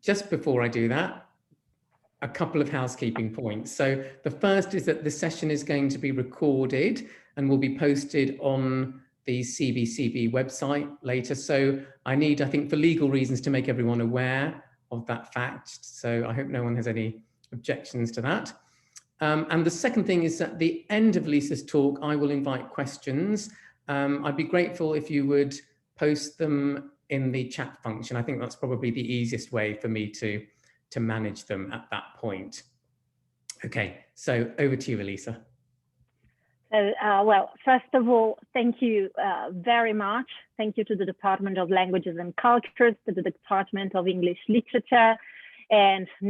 just before I do that, a couple of housekeeping points. So the first is that this session is going to be recorded and will be posted on the CBCP website later. So I think for legal reasons, to make everyone aware of that fact. So I hope no one has any objections to that. And the second thing is, at the end of Lisa's talk, I will invite questions. I'd be grateful if you would post them in the chat function. I think that's probably the easiest way for me to manage them at that point. Okay, so over to you, Elisa. So, well, first of all, thank you very much. Thank you to the Department of Languages and Cultures, to the Department of English Literature, and to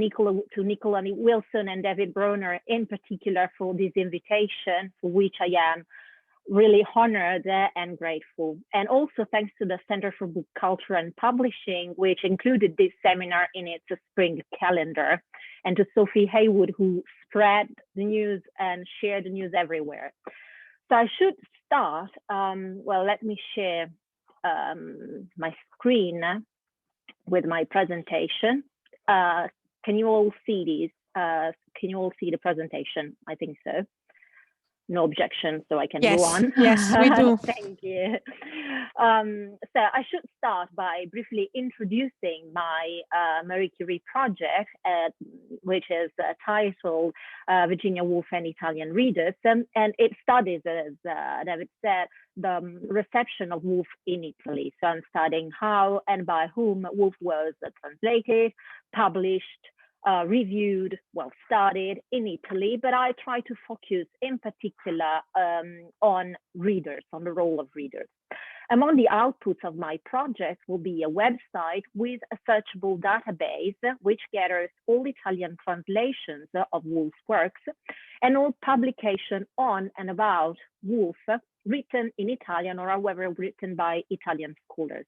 Nicola Wilson and David Bronner in particular for this invitation, for which I am really honored and grateful. And also thanks to the Center for Book Culture and Publishing, which included this seminar in its spring calendar, and to Sophie Haywood, who spread the news and shared the news everywhere. So I should start, well, let me share my screen with my presentation. Can you all see these? Can you all see the presentation? I think so. No objection, so I can go on. Yes, we do. Thank you. So I should start by briefly introducing my Marie Curie project, which is titled Virginia Woolf and Italian Readers. And it studies, as David said, the reception of Woolf in Italy. So I'm studying how and by whom Woolf was translated, published, reviewed, well, studied in Italy, but I try to focus in particular on readers, on the role of readers. Among the outputs of my project will be a website with a searchable database, which gathers all Italian translations of Woolf's works and all publication on and about Woolf written in Italian or however written by Italian scholars.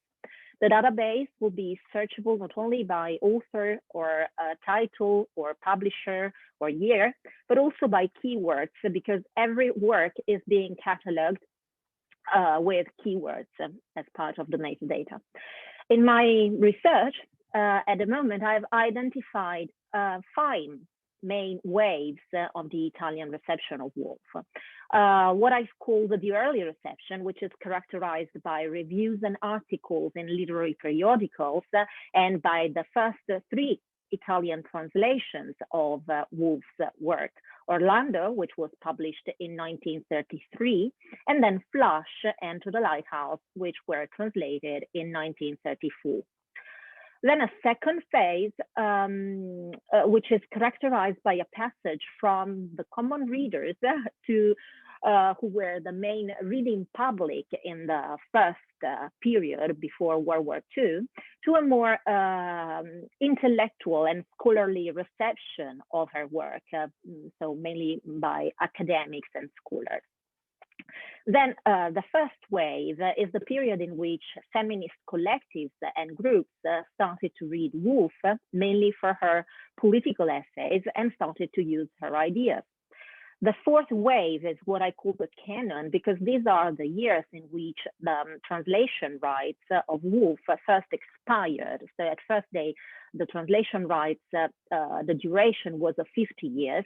The database will be searchable not only by author or title or publisher or year, but also by keywords, because every work is being cataloged with keywords as part of the metadata. In my research, at the moment, I've identified 5 main waves of the Italian reception of Woolf. What I've called the early reception, which is characterized by reviews and articles in literary periodicals and by the first 3 Italian translations of Woolf's work. Orlando, which was published in 1933, and then Flush and To the Lighthouse, which were translated in 1934. Then a second phase, which is characterized by a passage from the common readers to who were the main reading public in the first period before World War II, to a more intellectual and scholarly reception of her work, so mainly by academics and scholars. Then the first wave is the period in which feminist collectives and groups started to read Woolf, mainly for her political essays, and started to use her ideas. The fourth wave is what I call the canon, because these are the years in which the translation rights of Woolf first expired. So at first the translation rights, the duration was of 50 years.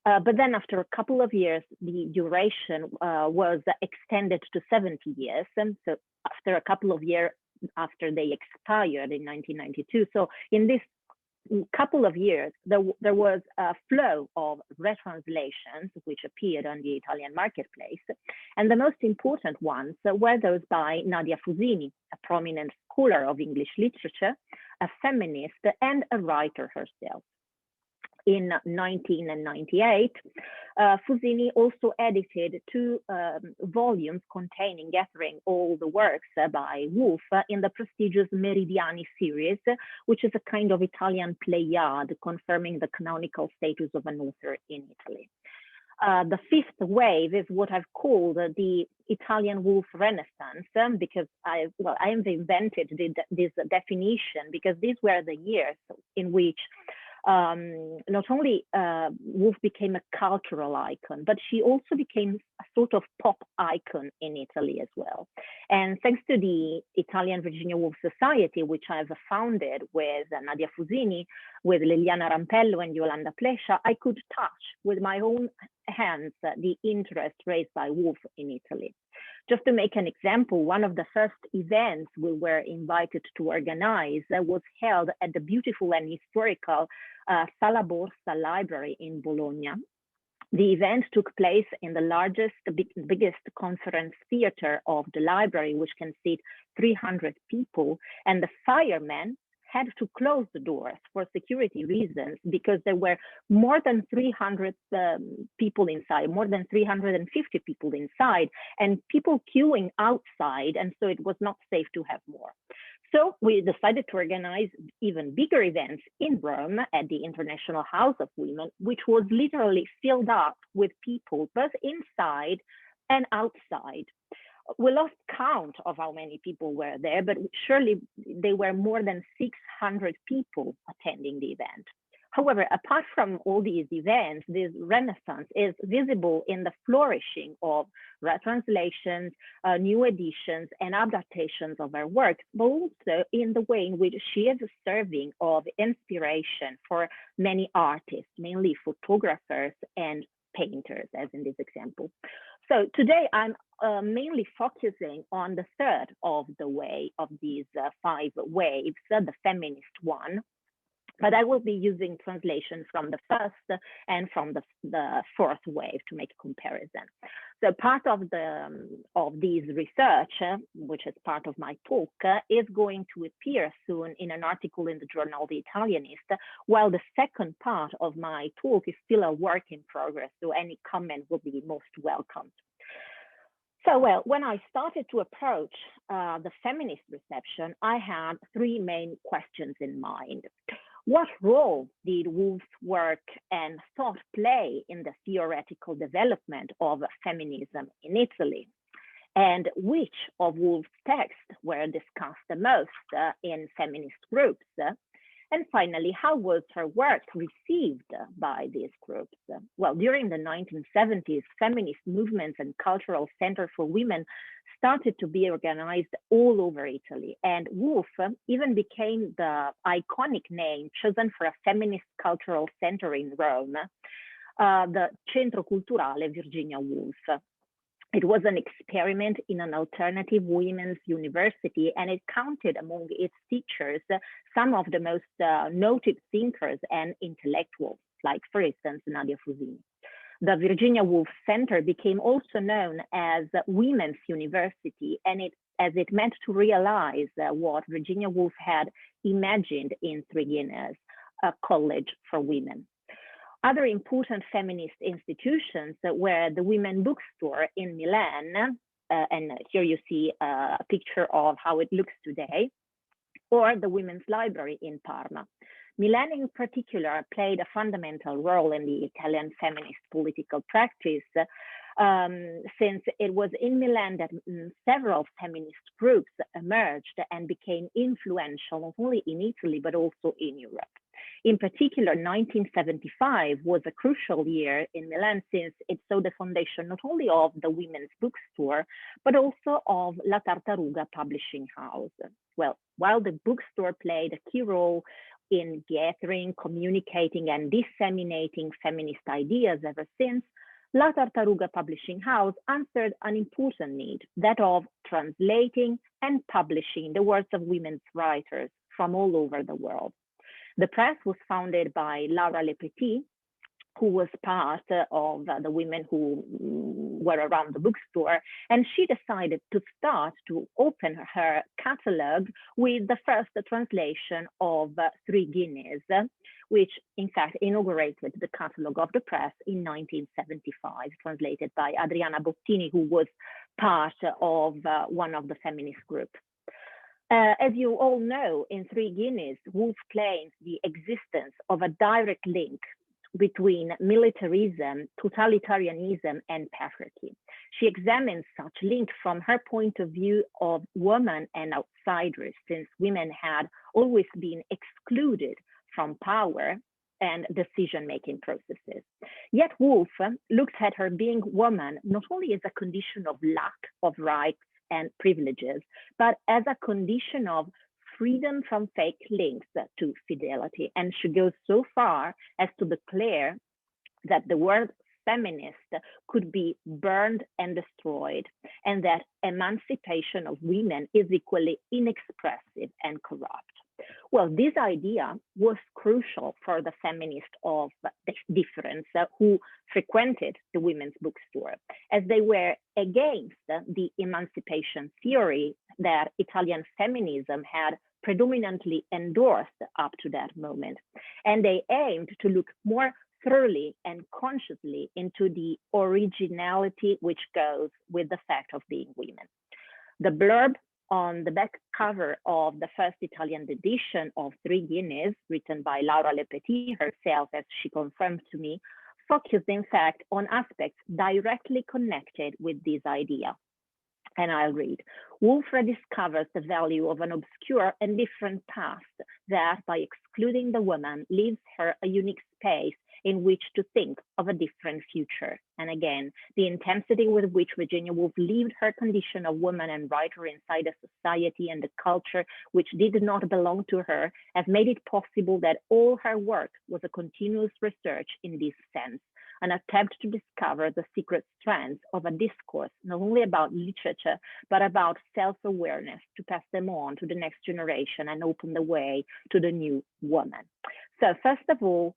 But then after a couple of years, the duration was extended to 70 years. And so after a couple of years after they expired in 1992. So in this couple of years, there was a flow of retranslations which appeared on the Italian marketplace. And the most important ones were those by Nadia Fusini, a prominent scholar of English literature, a feminist, and a writer herself. In 1998, Fusini also edited 2 volumes gathering all the works by Woolf in the prestigious Meridiani series, which is a kind of Italian Pleiad confirming the canonical status of an author in Italy. The fifth wave is what I've called the Italian Woolf Renaissance, because I invented this definition because these were the years in which not only Woolf became a cultural icon, but she also became a sort of pop icon in Italy as well. And thanks to the Italian Virginia Woolf Society, which I've founded with Nadia Fusini, with Liliana Rampello and Yolanda Plescia, I could touch with my own hands the interest raised by Woolf in Italy. Just to make an example, one of the first events we were invited to organize was held at the beautiful and historical Sala Borsa Library in Bologna. The event took place in the largest, biggest conference theater of the library, which can seat 300 people, and the firemen had to close the doors for security reasons because there were more than 300 people inside, more than 350 people inside, and people queuing outside, and so it was not safe to have more. So we decided to organize even bigger events in Rome at the International House of Women, which was literally filled up with people both inside and outside. We lost count of how many people were there, but surely there were more than 600 people attending the event. However, apart from all these events, this renaissance is visible in the flourishing of retranslations, new editions, and adaptations of her work, but also in the way in which she is serving of inspiration for many artists, mainly photographers and painters, as in this example. So today I'm mainly focusing on the third of the way of these 5 waves, the feminist one, but I will be using translation from the first and from the fourth wave to make a comparison. So part of these research, which is part of my talk, is going to appear soon in an article in the journal The Italianist, while the second part of my talk is still a work in progress, so any comment will be most welcomed. So, well, when I started to approach the feminist reception, I had 3 main questions in mind. What role did Woolf's work and thought play in the theoretical development of feminism in Italy? And which of Woolf's texts were discussed the most in feminist groups? And finally, how was her work received by these groups? Well, during the 1970s, feminist movements and cultural centers for women started to be organized all over Italy. And Woolf even became the iconic name chosen for a feminist cultural center in Rome, the Centro Culturale Virginia Woolf. It was an experiment in an alternative women's university, and it counted among its teachers some of the most noted thinkers and intellectuals, like, for instance, Nadia Fusini. The Virginia Woolf Center became also known as Women's University, and as it meant to realize what Virginia Woolf had imagined in Three Guineas, a college for women. Other important feminist institutions were the Women's Bookstore in Milan, and here you see a picture of how it looks today, or the Women's Library in Parma. Milan in particular played a fundamental role in the Italian feminist political practice, since it was in Milan that several feminist groups emerged and became influential, not only in Italy, but also in Europe. In particular, 1975 was a crucial year in Milan, since it saw the foundation not only of the Women's Bookstore, but also of La Tartaruga Publishing House. Well, while the bookstore played a key role in gathering, communicating, and disseminating feminist ideas ever since, La Tartaruga Publishing House answered an important need, that of translating and publishing the works of women's writers from all over the world. The press was founded by Laura Lepetit, who was part of the women who were around the bookstore, and she decided to start to open her catalog with the first translation of Three Guineas, which in fact inaugurated the catalog of the press in 1975, translated by Adriana Bottini, who was part of one of the feminist groups. As you all know, in Three Guineas, Woolf claims the existence of a direct link between militarism, totalitarianism, and patriarchy. She examines such link from her point of view of women and outsiders, since women had always been excluded from power and decision-making processes. Yet Woolf looks at her being woman not only as a condition of lack of rights and privileges, but as a condition of freedom from fake links to fidelity. And she goes so far as to declare that the word feminist could be burned and destroyed, and that emancipation of women is equally inexpressive and corrupt. Well, this idea was crucial for the feminists of the difference who frequented the women's bookstore, as they were against the emancipation theory that Italian feminism had predominantly endorsed up to that moment. And they aimed to look more thoroughly and consciously into the originality which goes with the fact of being women. The blurb on the back cover of the first Italian edition of Three Guineas, written by Laura Le Petit herself, as she confirmed to me, focused in fact on aspects directly connected with this idea. And I'll read. Woolf rediscovers the value of an obscure and different past that, by excluding the woman, leaves her a unique space in which to think of a different future. And again, the intensity with which Virginia Woolf lived her condition of woman and writer inside a society and a culture which did not belong to her has made it possible that all her work was a continuous research in this sense, an attempt to discover the secret strands of a discourse, not only about literature, but about self-awareness, to pass them on to the next generation and open the way to the new woman. So first of all,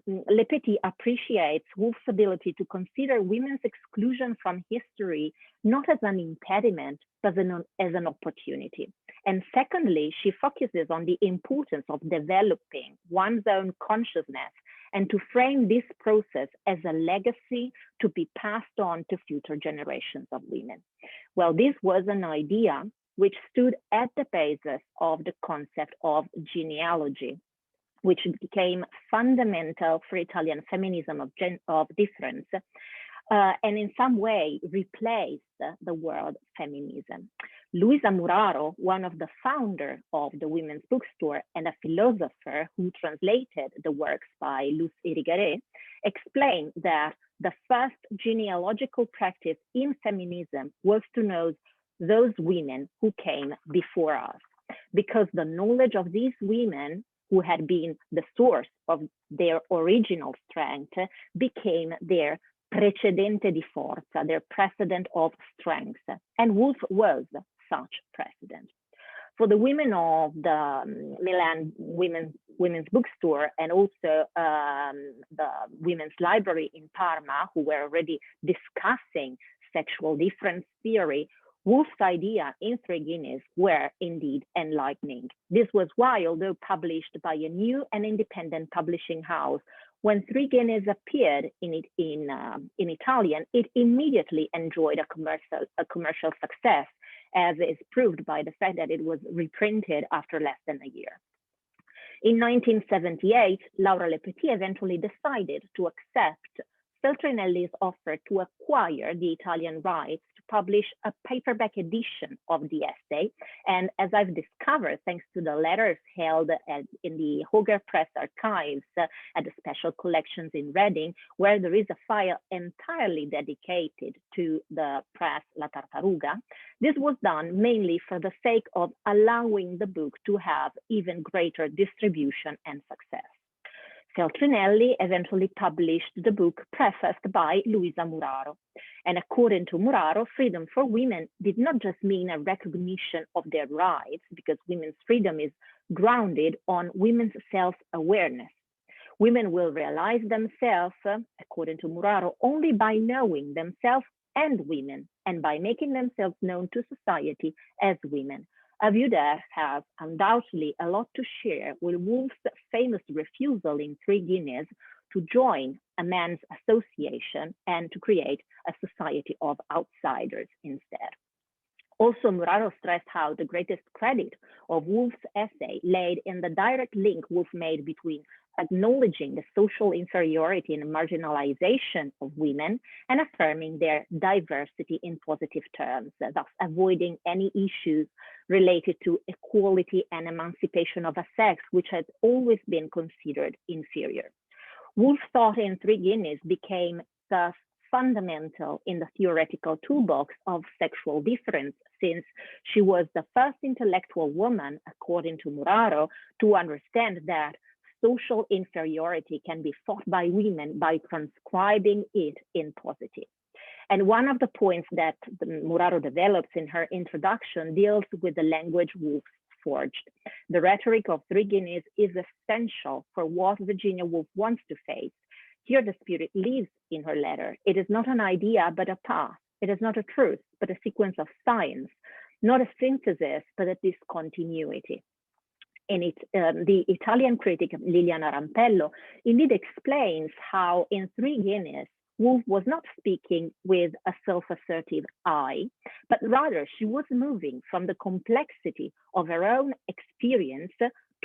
Le Petit appreciates Woolf's ability to consider women's exclusion from history not as an impediment, but as an opportunity. And secondly, she focuses on the importance of developing one's own consciousness and to frame this process as a legacy to be passed on to future generations of women. Well, this was an idea which stood at the basis of the concept of genealogy, which became fundamental for Italian feminism of difference, and in some way replaced the word feminism. Luisa Muraro, one of the founders of the Women's Bookstore and a philosopher who translated the works by Luz Irigaray, explained that the first genealogical practice in feminism was to know those women who came before us, because the knowledge of these women who had been the source of their original strength became their precedente di forza, their precedent of strength. And Woolf was such precedent. For the women of the Milan Women's Bookstore and also the Women's Library in Parma, who were already discussing sexual difference theory, Woolf's idea in Three Guineas were indeed enlightening. This was why, although published by a new and independent publishing house, when Three Guineas appeared in Italian, it immediately enjoyed a commercial success, as is proved by the fact that it was reprinted after less than a year. In 1978, Laura Le Petit eventually decided to accept Feltrinelli's offer to acquire the Italian rights to publish a paperback edition of the essay. And as I've discovered, thanks to the letters held in the Hoger Press archives at the special collections in Reading, where there is a file entirely dedicated to the press La Tartaruga, this was done mainly for the sake of allowing the book to have even greater distribution and success. Feltrinelli eventually published the book prefaced by Luisa Muraro. And according to Muraro, freedom for women did not just mean a recognition of their rights, because women's freedom is grounded on women's self-awareness. Women will realize themselves, according to Muraro, only by knowing themselves and women, and by making themselves known to society as women. A view that has undoubtedly a lot to share with Woolf's famous refusal in Three Guineas to join a men's association and to create a society of outsiders instead. Also, Muraro stressed how the greatest credit of Woolf's essay laid in the direct link Woolf made between acknowledging the social inferiority and marginalization of women and affirming their diversity in positive terms, thus avoiding any issues related to equality and emancipation of a sex which had always been considered inferior. Woolf's thought in Three Guineas became thus fundamental in the theoretical toolbox of sexual difference, since she was the first intellectual woman, according to Muraro, to understand that social inferiority can be fought by women by transcribing it in positive. And one of the points that Muraro develops in her introduction deals with the language Woolf forged. The rhetoric of Three Guineas is essential for what Virginia Woolf wants to face. Here the spirit lives in her letter. It is not an idea, but a path. It is not a truth, but a sequence of signs, not a synthesis, but a discontinuity. And the Italian critic Liliana Rampello indeed explains how in Three Guineas, Woolf was not speaking with a self-assertive I, but rather she was moving from the complexity of her own experience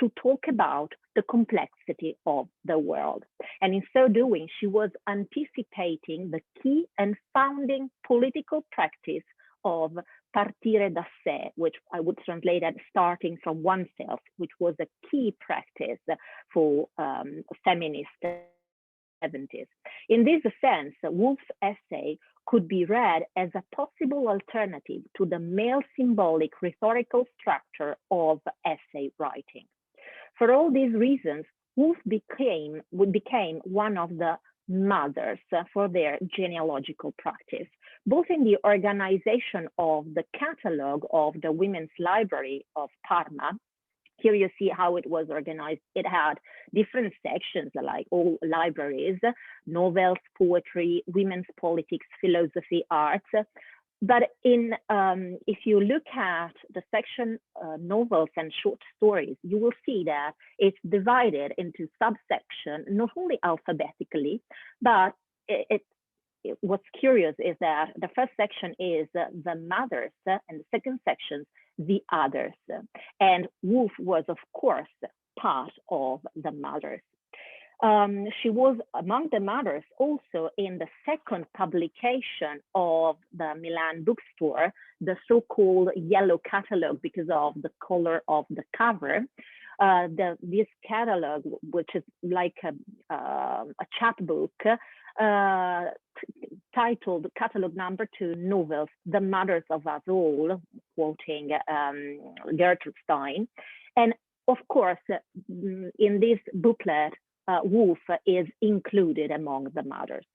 to talk about the complexity of the world. And in so doing, she was anticipating the key and founding political practice of partire da sé, which I would translate as starting from oneself, which was a key practice for feminist 70s. In this sense, Woolf's essay could be read as a possible alternative to the male symbolic rhetorical structure of essay writing. For all these reasons, Woolf became one of the mothers for their genealogical practice, both in the organization of the catalog of the Women's Library of Parma. Here you see how it was organized. It had different sections, like all libraries, novels, poetry, women's politics, philosophy, arts. But if you look at the section novels and short stories, you will see that it's divided into subsections, not only alphabetically, but what's curious is that the first section is the mothers, and the second section, the others. And Woolf was, of course, part of the mothers. She was among the mothers also in the second publication of the Milan bookstore, the so-called yellow catalog, because of the color of the cover. This catalog, which is like a chapbook, titled Catalog Number 2, Novels, The Mothers of Us All, quoting Gertrude Stein. And of course, in this booklet, Woolf is included among the mothers.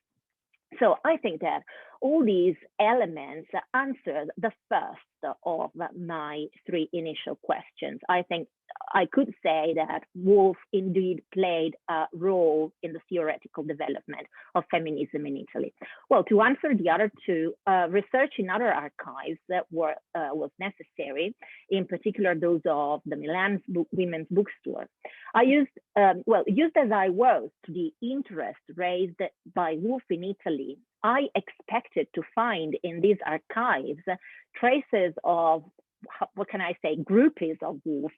So I think that all these elements answer the first of my three initial questions. I think I could say that Woolf indeed played a role in the theoretical development of feminism in Italy. Well, to answer the other two, research in other archives that was necessary, in particular those of the Milan Women's Bookstore. I used as I was to the interest raised by Woolf in Italy, I expected to find in these archives traces of, what can I say, groupies of Woolf,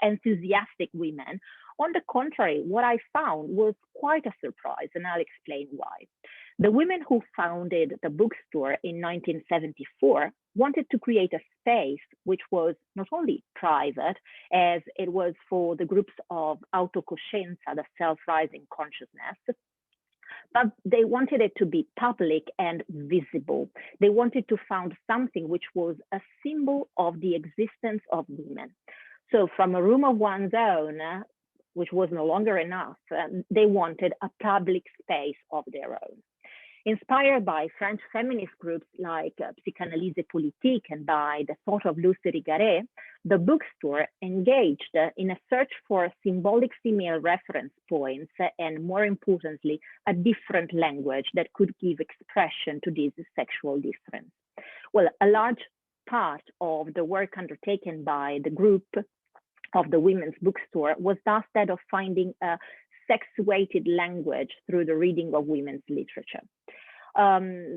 enthusiastic women. On the contrary, what I found was quite a surprise, and I'll explain why. The women who founded the bookstore in 1974 wanted to create a space which was not only private, as it was for the groups of autocoscienza, the self-rising consciousness, but they wanted it to be public and visible. They wanted to found something which was a symbol of the existence of women. So from a room of one's own, which was no longer enough, they wanted a public space of their own. Inspired by French feminist groups like Psychanalyse Politique and by the thought of Luce Rigaret, the bookstore engaged in a search for symbolic female reference points and, more importantly, a different language that could give expression to this sexual difference. Well, a large part of the work undertaken by the group of the Women's Bookstore was thus that of finding a sex-weighted language through the reading of women's literature.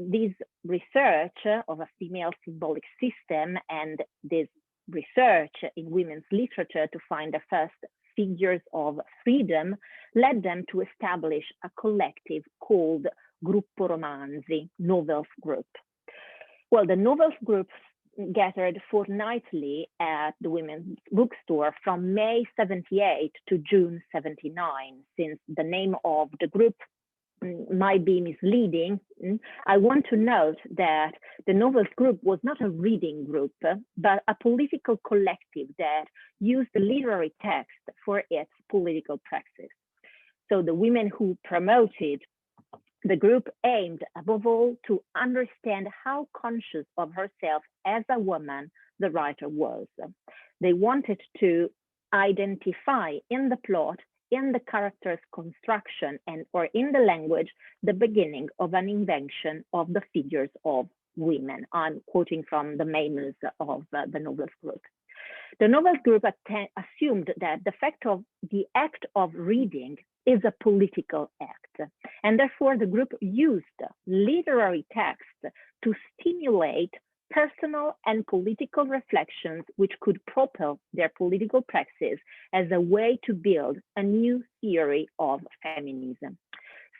This research of a female symbolic system and this research in women's literature to find the first figures of freedom led them to establish a collective called Gruppo Romanzi, Novels Group. Well, the Novels Group gathered fortnightly at the women's bookstore from May 78 to June 79. Since the name of the group might be misleading, I want to note that the novels group was not a reading group, but a political collective that used literary text for its political praxis. So the women who promoted the group aimed, above all, to understand how conscious of herself as a woman the writer was. They wanted to identify in the plot, in the character's construction, and or in the language, the beginning of an invention of the figures of women. I'm quoting from the Memos of the novels group. The novels group assumed that the act of reading is a political act, and therefore the group used literary text to stimulate personal and political reflections which could propel their political praxis as a way to build a new theory of feminism.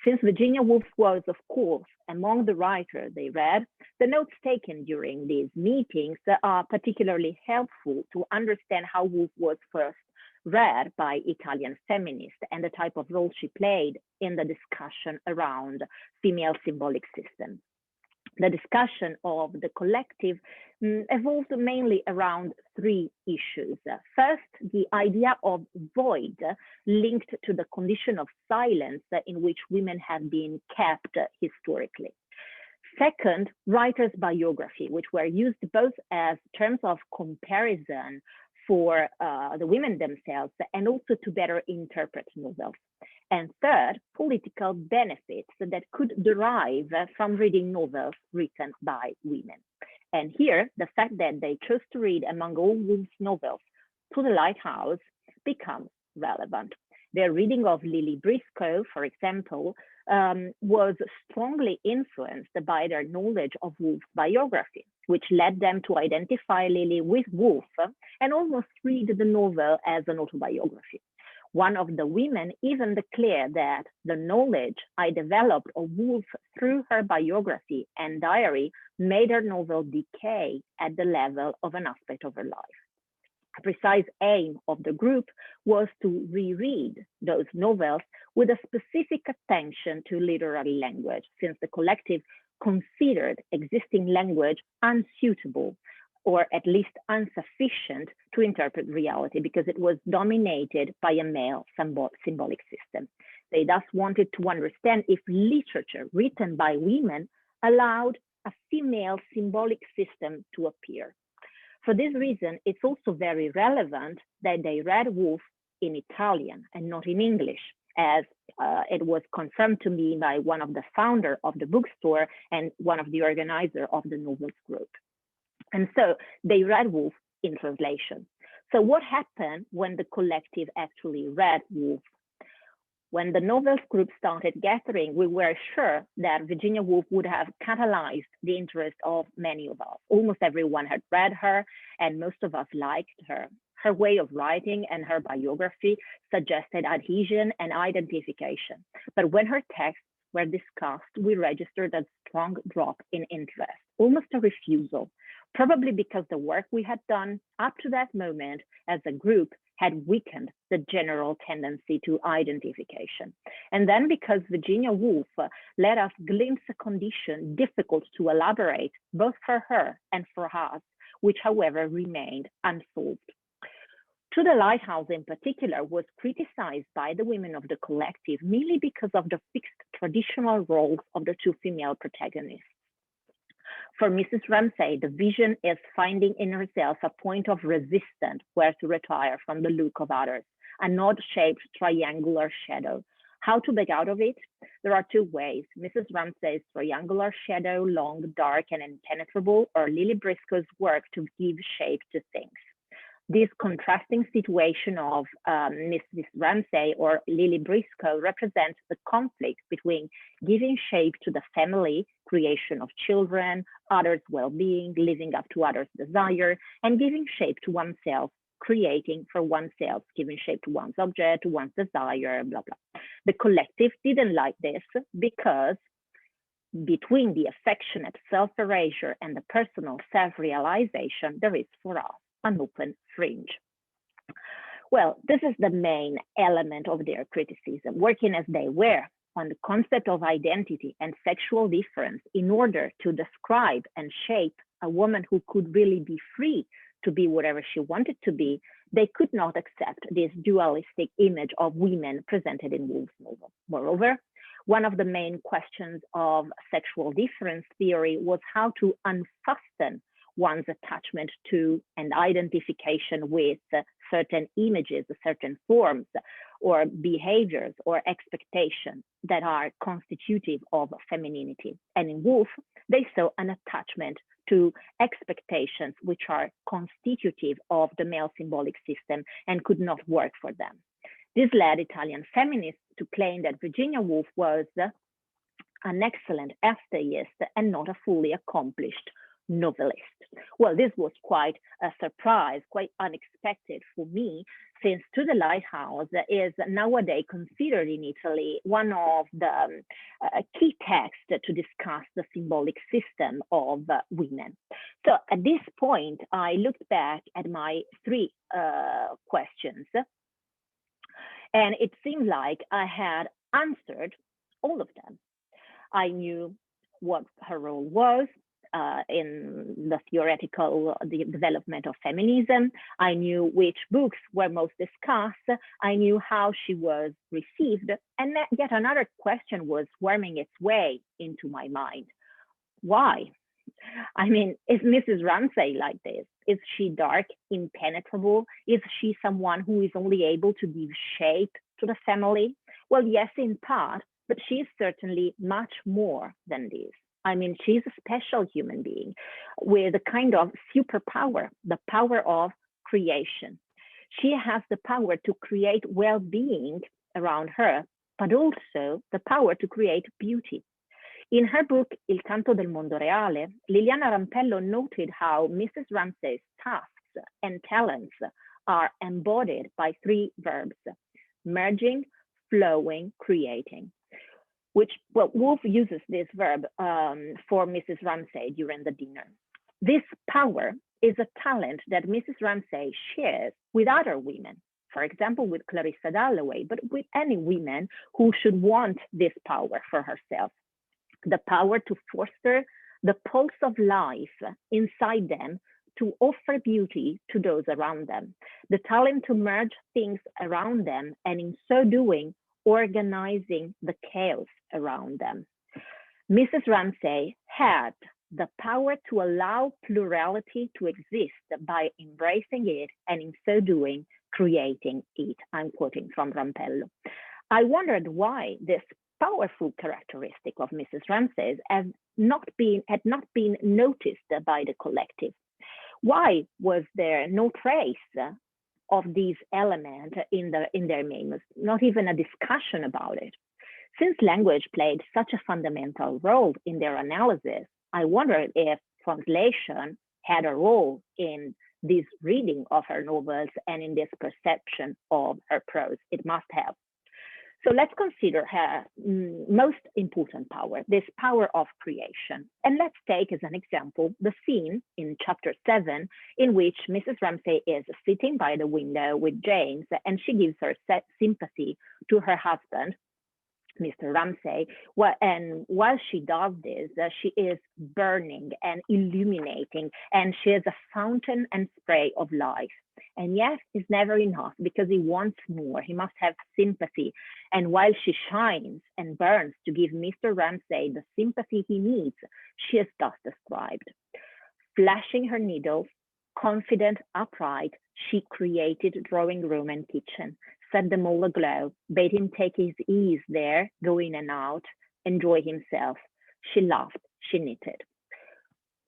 Since Virginia Woolf was, of course, among the writers they read, the notes taken during these meetings are particularly helpful to understand how Woolf was first read by Italian feminists and the type of role she played in the discussion around female symbolic systems. The discussion of the collective evolved mainly around three issues. First, the idea of void linked to the condition of silence in which women have been kept historically. Second, writers' biography, which were used both as terms of comparison for the women themselves and also to better interpret novels. And third, political benefits that could derive from reading novels written by women. And here, the fact that they chose to read among all Woolf's novels To the Lighthouse becomes relevant. Their reading of Lily Briscoe, for example, was strongly influenced by their knowledge of Woolf's biography, which led them to identify Lily with Woolf and almost read the novel as an autobiography. One of the women even declared that the knowledge I developed of Woolf through her biography and diary made her novel decay at the level of an aspect of her life. A precise aim of the group was to reread those novels with a specific attention to literary language, since the collective considered existing language unsuitable or at least insufficient to interpret reality because it was dominated by a male symbolic system. They thus wanted to understand if literature written by women allowed a female symbolic system to appear. For this reason, it's also very relevant that they read Woolf in Italian and not in English, as it was confirmed to me by one of the founders of the bookstore and one of the organizers of the novels group. And so they read Woolf in translation. So what happened when the collective actually read Woolf? When the novels group started gathering, we were sure that Virginia Woolf would have catalyzed the interest of many of us. Almost everyone had read her, and most of us liked her. Her way of writing and her biography suggested adhesion and identification. But when her texts were discussed, we registered a strong drop in interest, almost a refusal, probably because the work we had done up to that moment as a group had weakened the general tendency to identification. And then because Virginia Woolf let us glimpse a condition difficult to elaborate, both for her and for us, which however remained unsolved. To the Lighthouse in particular was criticized by the women of the collective merely because of the fixed traditional roles of the two female protagonists. For Mrs. Ramsay, the vision is finding in herself a point of resistance where to retire from the look of others, a nod-shaped triangular shadow. How to break out of it? There are two ways: Mrs. Ramsay's triangular shadow, long, dark, and impenetrable, or Lily Briscoe's work to give shape to things. This contrasting situation of Mrs. Ramsay or Lily Briscoe represents the conflict between giving shape to the family, creation of children, others' well-being, living up to others' desire, and giving shape to oneself, creating for oneself, giving shape to one's object, to one's desire, blah, blah. The collective didn't like this because between the affectionate self-erasure and the personal self-realization, there is for us an open fringe. Well, this is the main element of their criticism, working as they were on the concept of identity and sexual difference in order to describe and shape a woman who could really be free to be whatever she wanted to be. They could not accept this dualistic image of women presented in Woolf's novel. Moreover, one of the main questions of sexual difference theory was how to unfasten one's attachment to and identification with certain images, certain forms or behaviors or expectations that are constitutive of femininity. And in Woolf, they saw an attachment to expectations which are constitutive of the male symbolic system and could not work for them. This led Italian feminists to claim that Virginia Woolf was an excellent essayist and not a fully accomplished novelist. Well, this was quite a surprise, quite unexpected for me, since To the Lighthouse is nowadays considered in Italy one of the key texts to discuss the symbolic system of women. So at this point, I looked back at my three questions, and it seemed like I had answered all of them. I knew what her role was in the theoretical development of feminism. I knew which books were most discussed. I knew how she was received. And yet another question was worming its way into my mind. Why? I mean, is Mrs. Ramsay like this? Is she dark, impenetrable? Is she someone who is only able to give shape to the family? Well, yes, in part, but she is certainly much more than this. I mean, she's a special human being with a kind of superpower, the power of creation. She has the power to create well-being around her, but also the power to create beauty. In her book, Il canto del mondo reale, Liliana Rampello noted how Mrs. Ramsay's tasks and talents are embodied by three verbs: merging, flowing, creating. Which, well, Woolf uses this verb for Mrs. Ramsay during the dinner. This power is a talent that Mrs. Ramsay shares with other women, for example, with Clarissa Dalloway, but with any women who should want this power for herself. The power to foster the pulse of life inside them, to offer beauty to those around them, the talent to merge things around them, and in so doing, organizing the chaos around them. Mrs. Ramsay had the power to allow plurality to exist by embracing it and in so doing, creating it. I'm quoting from Rampello. I wondered why this powerful characteristic of Mrs. Ramsay had not been noticed by the collective. Why was there no trace of these elements in their memos, not even a discussion about it? Since language played such a fundamental role in their analysis, I wondered if translation had a role in this reading of her novels and in this perception of her prose. It must have. So let's consider her most important power, this power of creation. And let's take as an example the scene in chapter 7 in which Mrs. Ramsay is sitting by the window with James, and she gives her sympathy to her husband, Mr. Ramsay, and while she does this, she is burning and illuminating, and she is a fountain and spray of life. And yet, it's never enough because he wants more. He must have sympathy. And while she shines and burns to give Mr. Ramsay the sympathy he needs, she is thus described. Flashing her needles, confident, upright, she created drawing room and kitchen, set them all aglow, bade him take his ease there, go in and out, enjoy himself. She laughed, she knitted.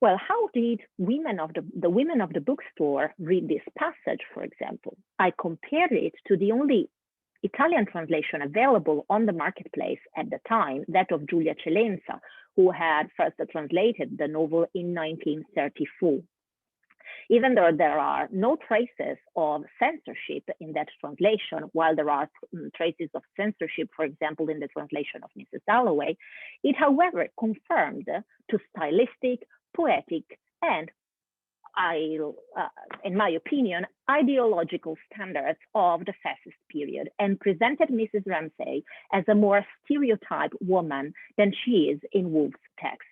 Well, how did the women of the bookstore read this passage, for example? I compared it to the only Italian translation available on the marketplace at the time, that of Giulia Celenza, who had first translated the novel in 1934. Even though there are no traces of censorship in that translation, while there are traces of censorship, for example, in the translation of Mrs. Dalloway, it, however, confirmed to stylistic, poetic, and in my opinion, ideological standards of the fascist period, and presented Mrs. Ramsay as a more stereotyped woman than she is in Woolf's text.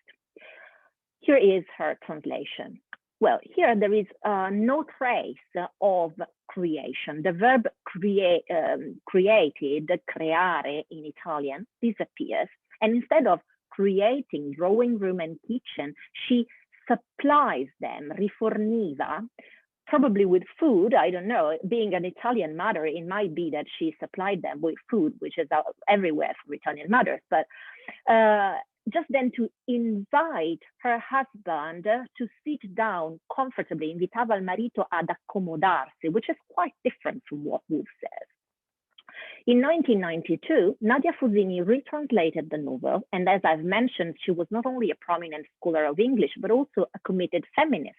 Here is her translation. Well, here there is no trace of creation. The verb created, creare in Italian, disappears. And instead of creating drawing room and kitchen, she supplies them, riforniva, probably with food. I don't know. Being an Italian mother, it might be that she supplied them with food, which is everywhere for Italian mothers. But just then to invite her husband to sit down comfortably, invitava il marito ad accomodarsi, which is quite different from what Woolf says. In 1992, Nadia Fusini retranslated the novel, and as I've mentioned, she was not only a prominent scholar of English, but also a committed feminist.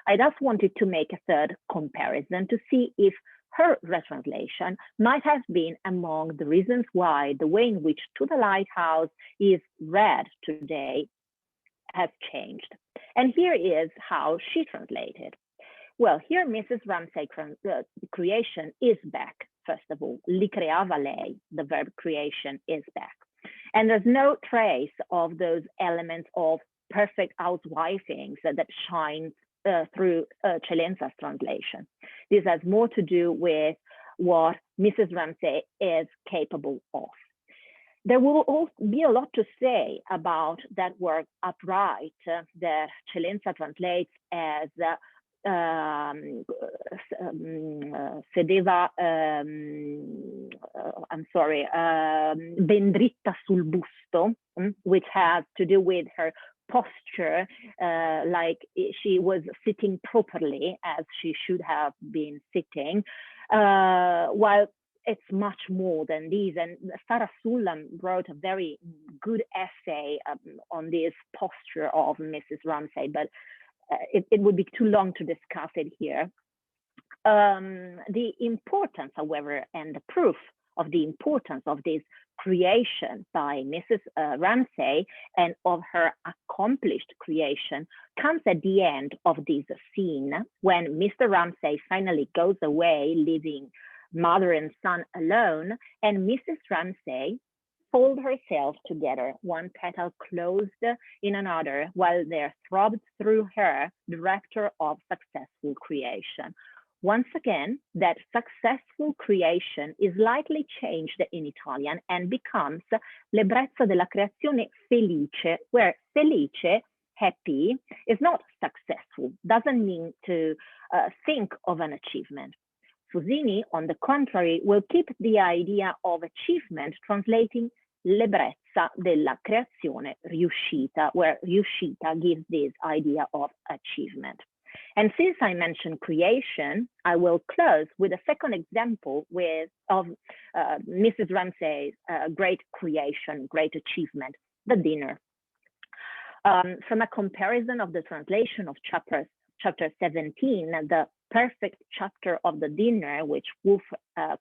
I thus wanted to make a third comparison to see if her retranslation might have been among the reasons why the way in which To the Lighthouse is read today has changed. And here is how she translated. Well, here Mrs. Ramsay creation is back. First of all, li creava lei, the verb creation is back. And there's no trace of those elements of perfect housewifings that shine through Celenza's translation. This has more to do with what Mrs. Ramsay is capable of. There will also be a lot to say about that word upright that Celenza translates as sedeva, ben dritta sul busto, which has to do with her posture, like she was sitting properly as she should have been sitting, while it's much more than these. And Sarah Sullam wrote a very good essay on this posture of Mrs. Ramsay, but it would be too long to discuss it here. The importance, however, and the proof of the importance of this creation by Mrs. Ramsay and of her accomplished creation comes at the end of this scene when Mr. Ramsay finally goes away, leaving mother and son alone, and Mrs. Ramsay fold herself together, one petal closed in another, while there throbbed through her the rapture of successful creation. Once again, that successful creation is lightly changed in Italian and becomes l'ebbrezza della creazione felice, where felice, happy, is not successful, doesn't mean to think of an achievement. Fusini, on the contrary, will keep the idea of achievement, translating l'ebbrezza della creazione riuscita, where riuscita gives this idea of achievement. And since I mentioned creation, I will close with a second example of Mrs. Ramsay's great creation, great achievement, the dinner. From a comparison of the translation of chapter 17, the perfect chapter of the dinner, which Woolf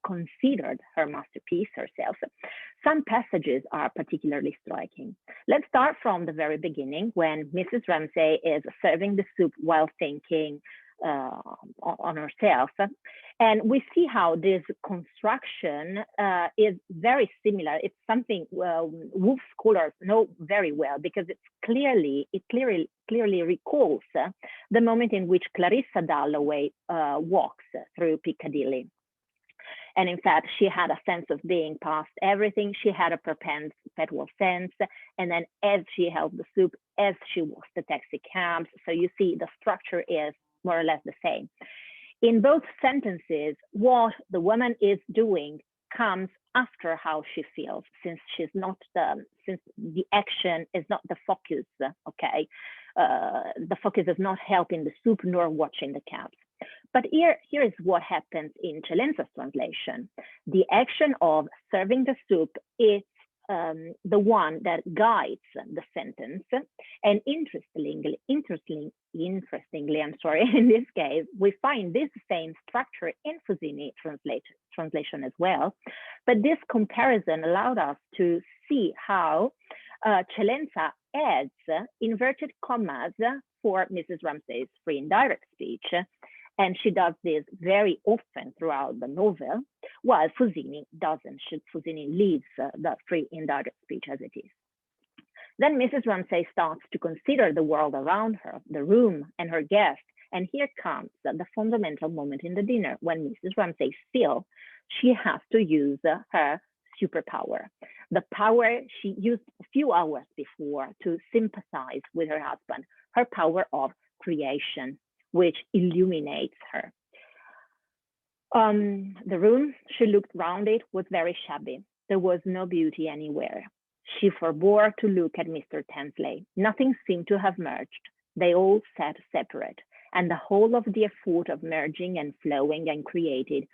considered her masterpiece herself, some passages are particularly striking. Let's start from the very beginning, when Mrs. Ramsay is serving the soup while thinking on herself. And we see how this construction is very similar. It's something Woolf scholars know very well, because it clearly recalls the moment in which Clarissa Dalloway walks through Piccadilly. And in fact, she had a sense of being past everything. She had a perpetual sense. And then as she held the soup, as she walks the taxi cabs, so you see the structure is more or less the same. In both sentences, what the woman is doing comes after how she feels, since since the action is not the focus, okay? The focus is not helping the soup nor watching the cabs. But here is what happens in Celenza's translation. The action of serving the soup is the one that guides the sentence. And interestingly, I'm sorry, in this case, we find this same structure in Fusini translation as well. But this comparison allowed us to see how Celenza adds inverted commas for Mrs. Ramsay's free indirect speech. And she does this very often throughout the novel, while Fusini doesn't. Fusini leaves the free indirect speech as it is. Then Mrs. Ramsay starts to consider the world around her, the room and her guest. And here comes the fundamental moment in the dinner when Mrs. Ramsay feels she has to use her superpower, the power she used a few hours before to sympathize with her husband, her power of creation, which illuminates her. The room, she looked round it, was very shabby. There was no beauty anywhere. She forbore to look at Mr. Tansley. Nothing seemed to have merged. They all sat separate, and the whole of the effort of merging and flowing and creating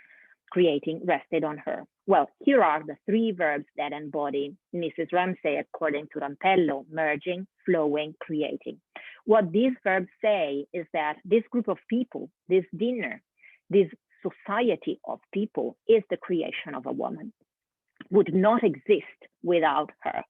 rested on her. Well, here are the three verbs that embody Mrs. Ramsay according to Rampello: merging, flowing, creating. What these verbs say is that this group of people, this dinner, this society of people is the creation of a woman, would not exist without her.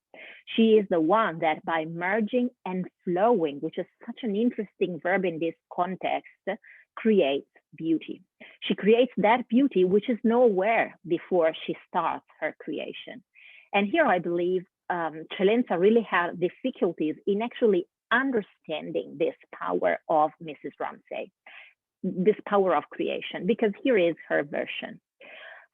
She is the one that by merging and flowing, which is such an interesting verb in this context, creates beauty. She creates that beauty which is nowhere before she starts her creation. And here I believe Celenza really had difficulties in actually understanding this power of Mrs. Ramsay, this power of creation, because here is her version.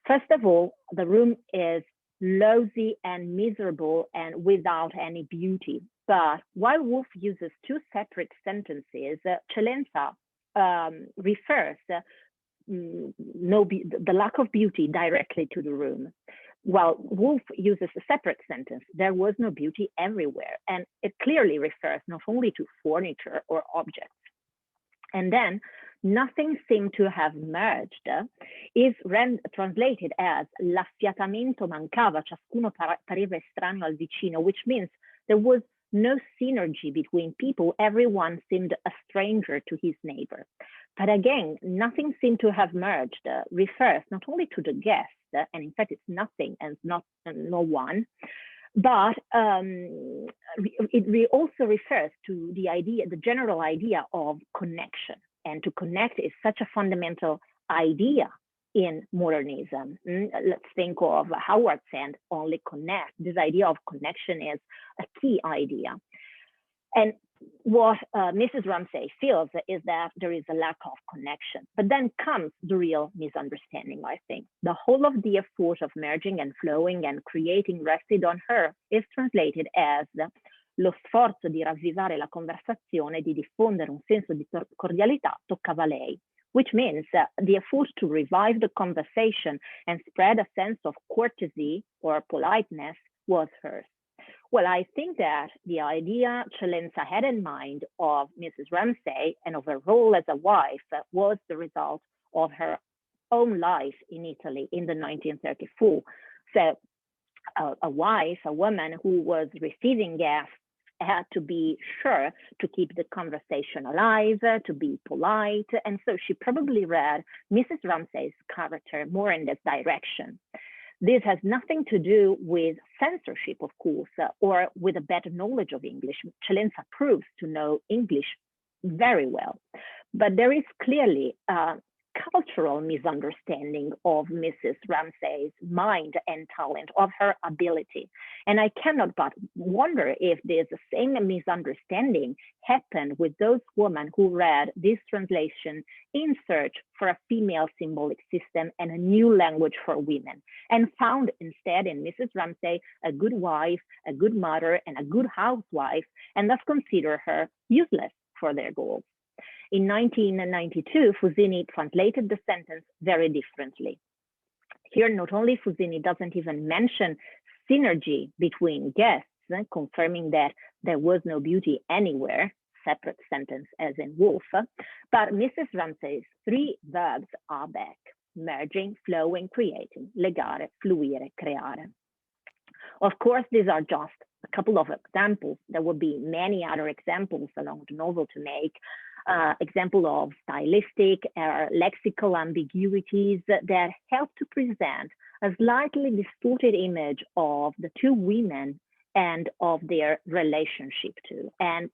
First of all, the room is lousy and miserable and without any beauty. But while Woolf uses two separate sentences, Celenza refers the lack of beauty directly to the room, while Woolf uses a separate sentence, there was no beauty everywhere, and it clearly refers not only to furniture or objects. And then nothing seemed to have merged is translated as l'affiatamento mancava, ciascuno pareva estraneo al vicino, which means there was no synergy between people. Everyone seemed a stranger to his neighbor. But again, nothing seemed to have merged refers not only to the guest, and in fact it's nothing and not no one, but it also refers to the idea, the general idea of connection. And to connect is such a fundamental idea in modernism. Let's think of Howard Sand, only connect. This idea of connection is a key idea. And what Mrs. Ramsay feels is that there is a lack of connection. But then comes the real misunderstanding, I think. The whole of the effort of merging and flowing and creating rested on her is translated as lo sforzo di ravvivare la conversazione, di diffondere un senso di cordialità toccava lei, which means the effort to revive the conversation and spread a sense of courtesy or politeness was hers. Well, I think that the idea Celenza had in mind of Mrs. Ramsay and of her role as a wife was the result of her own life in Italy in the 1934. So a wife, a woman who was receiving guests, had to be sure to keep the conversation alive, to be polite. And so she probably read Mrs. Ramsay's character more in this direction. This has nothing to do with censorship, of course, or with a better knowledge of English. Celenza proves to know English very well. But there is clearly a cultural misunderstanding of Mrs. Ramsay's mind and talent, of her ability. And I cannot but wonder if there's the same misunderstanding happened with those women who read this translation in search for a female symbolic system and a new language for women, and found instead in Mrs. Ramsay a good wife, a good mother, and a good housewife, and thus consider her useless for their goals. In 1992, Fusini translated the sentence very differently. Here, not only Fusini doesn't even mention synergy between guests, confirming that there was no beauty anywhere, separate sentence as in Woolf, but Mrs. Ramsay's three verbs are back: merging, flowing, creating, legare, fluire, creare. Of course, these are just a couple of examples. There will be many other examples along the novel to make. Example of stylistic or lexical ambiguities that help to present a slightly distorted image of the two women and of their relationship too. And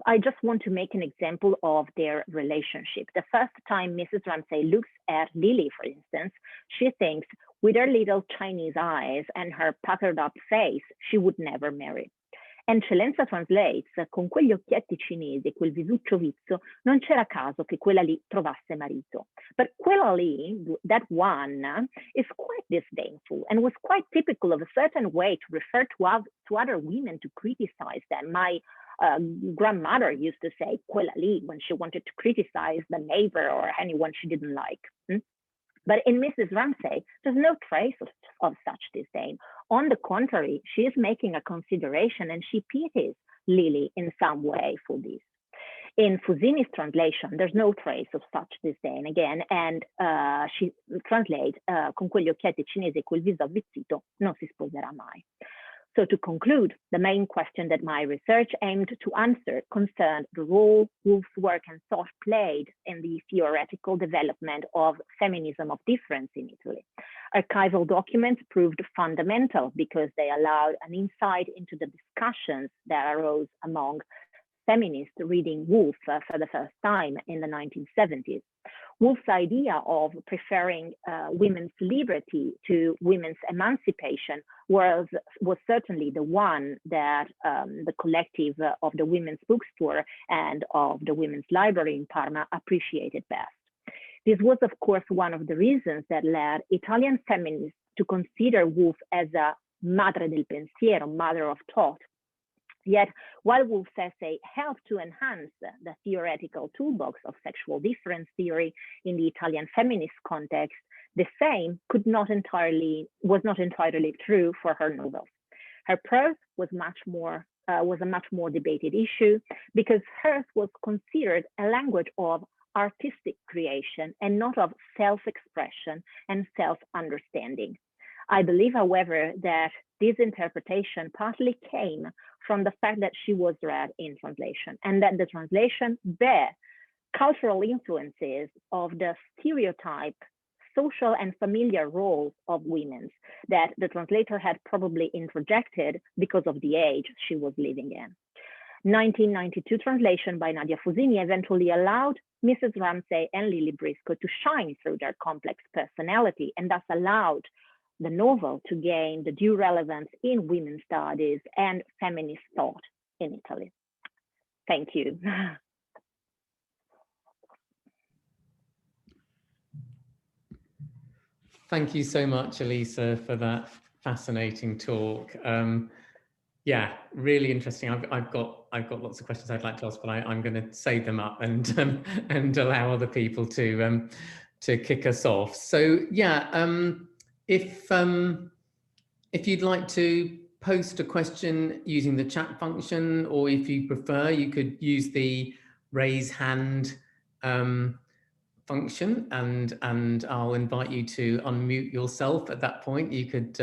I just want to make an example of their relationship. The first time Mrs. Ramsay looks at Lily, for instance, she thinks with her little Chinese eyes and her puckered up face, she would never marry. Eccellenza translates, con quegli occhietti cinesi e quel visuccio vizzo, non c'era caso che quella lì trovasse marito. But quella lì, that one, is quite disdainful and was quite typical of a certain way to refer to other women to criticize them. My grandmother used to say quella lì when she wanted to criticize the neighbor or anyone she didn't like. But in Mrs. Ramsay, there's no trace of such disdain. On the contrary, she is making a consideration and she pities Lily in some way for this. In Fusini's translation, there's no trace of such disdain again, and she translates, con quegli occhietti cinesi e quel viso avvizzito non si sposerà mai. So to conclude, the main question that my research aimed to answer concerned the role Woolf's work and thought played in the theoretical development of feminism of difference in Italy. Archival documents proved fundamental because they allowed an insight into the discussions that arose among feminists reading Woolf for the first time in the 1970s. Woolf's idea of preferring women's liberty to women's emancipation was certainly the one that the collective of the Women's Bookstore and of the Women's Library in Parma appreciated best. This was, of course, one of the reasons that led Italian feminists to consider Woolf as a madre del pensiero, mother of thought. Yet, while Woolf's essay helped to enhance the theoretical toolbox of sexual difference theory in the Italian feminist context, the same was not entirely true for her novels. Her prose was a much more debated issue because hers was considered a language of artistic creation and not of self-expression and self-understanding. I believe, however, that this interpretation partly came from the fact that she was read in translation and that the translation bear cultural influences of the stereotype, social and familiar roles of women that the translator had probably interjected because of the age she was living in. 1992 translation by Nadia Fusini eventually allowed Mrs. Ramsay and Lily Briscoe to shine through their complex personality and thus allowed the novel to gain the due relevance in women's studies and feminist thought in Italy. Thank you. Thank you so much, Elisa, for that fascinating talk. Yeah, really interesting. I've got lots of questions I'd like to ask, but I'm going to save them up and and allow other people to kick us off. So yeah, if you'd like to post a question using the chat function, or if you prefer, you could use the raise hand function, and I'll invite you to unmute yourself at that point. You could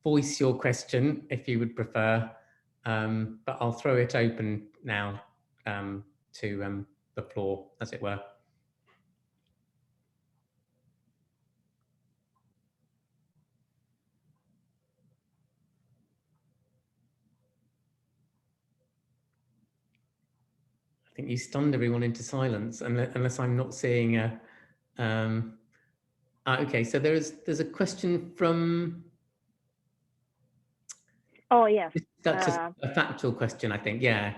voice your question if you would prefer, but I'll throw it open now to the floor, as it were. I think you stunned everyone into silence, unless I'm not seeing a. Okay, so there's a question from. Oh yes. That's a factual question, I think. Yeah.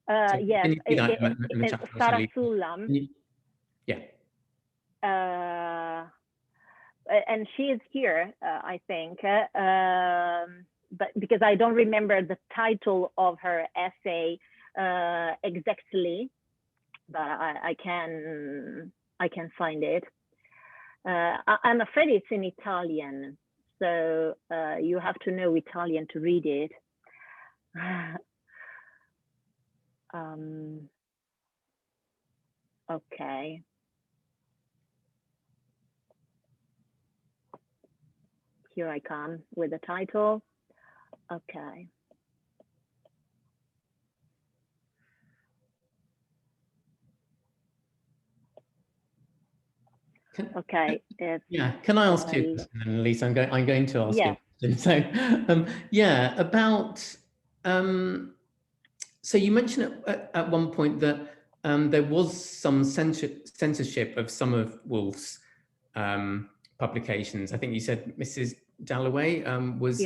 So yes. Can you see that in the chat? Sarah Sulam. Yeah. And she is here, I think, but because I don't remember the title of her essay exactly, but I can find it. I'm afraid it's in Italian, so you have to know Italian to read it. Okay. here I come with the title. Okay. Okay. Yeah, can I ask you a question, Elisa? I'm going to ask you a question. So, yeah, about, so you mentioned at one point that there was some censorship of some of Woolf's publications. I think you said Mrs. Dalloway was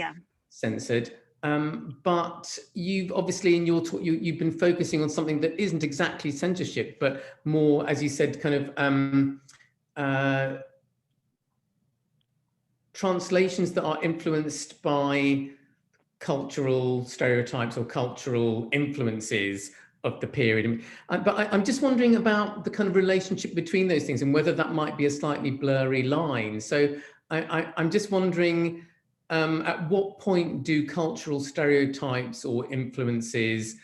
censored. But you've obviously in your talk, you've been focusing on something that isn't exactly censorship, but more, as you said, kind of translations that are influenced by cultural stereotypes or cultural influences of the period. But I'm just wondering about the kind of relationship between those things and whether that might be a slightly blurry line. So I'm just wondering, at what point do cultural stereotypes or influences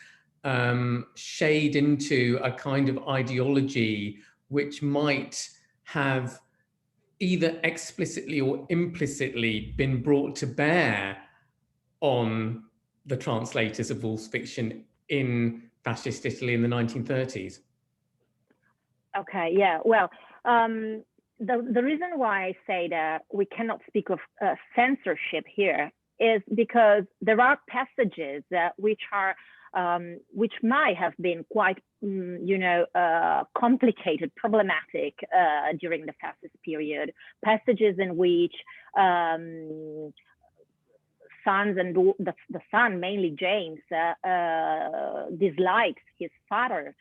shade into a kind of ideology which might have either explicitly or implicitly been brought to bear on the translators of Woolf's fiction in fascist Italy in the 1930s? Okay, yeah, well, the reason why I say that we cannot speak of censorship here is because there are passages which might have been quite, complicated, problematic during the fascist period. Passages in which sons and the son, mainly James, dislikes his father,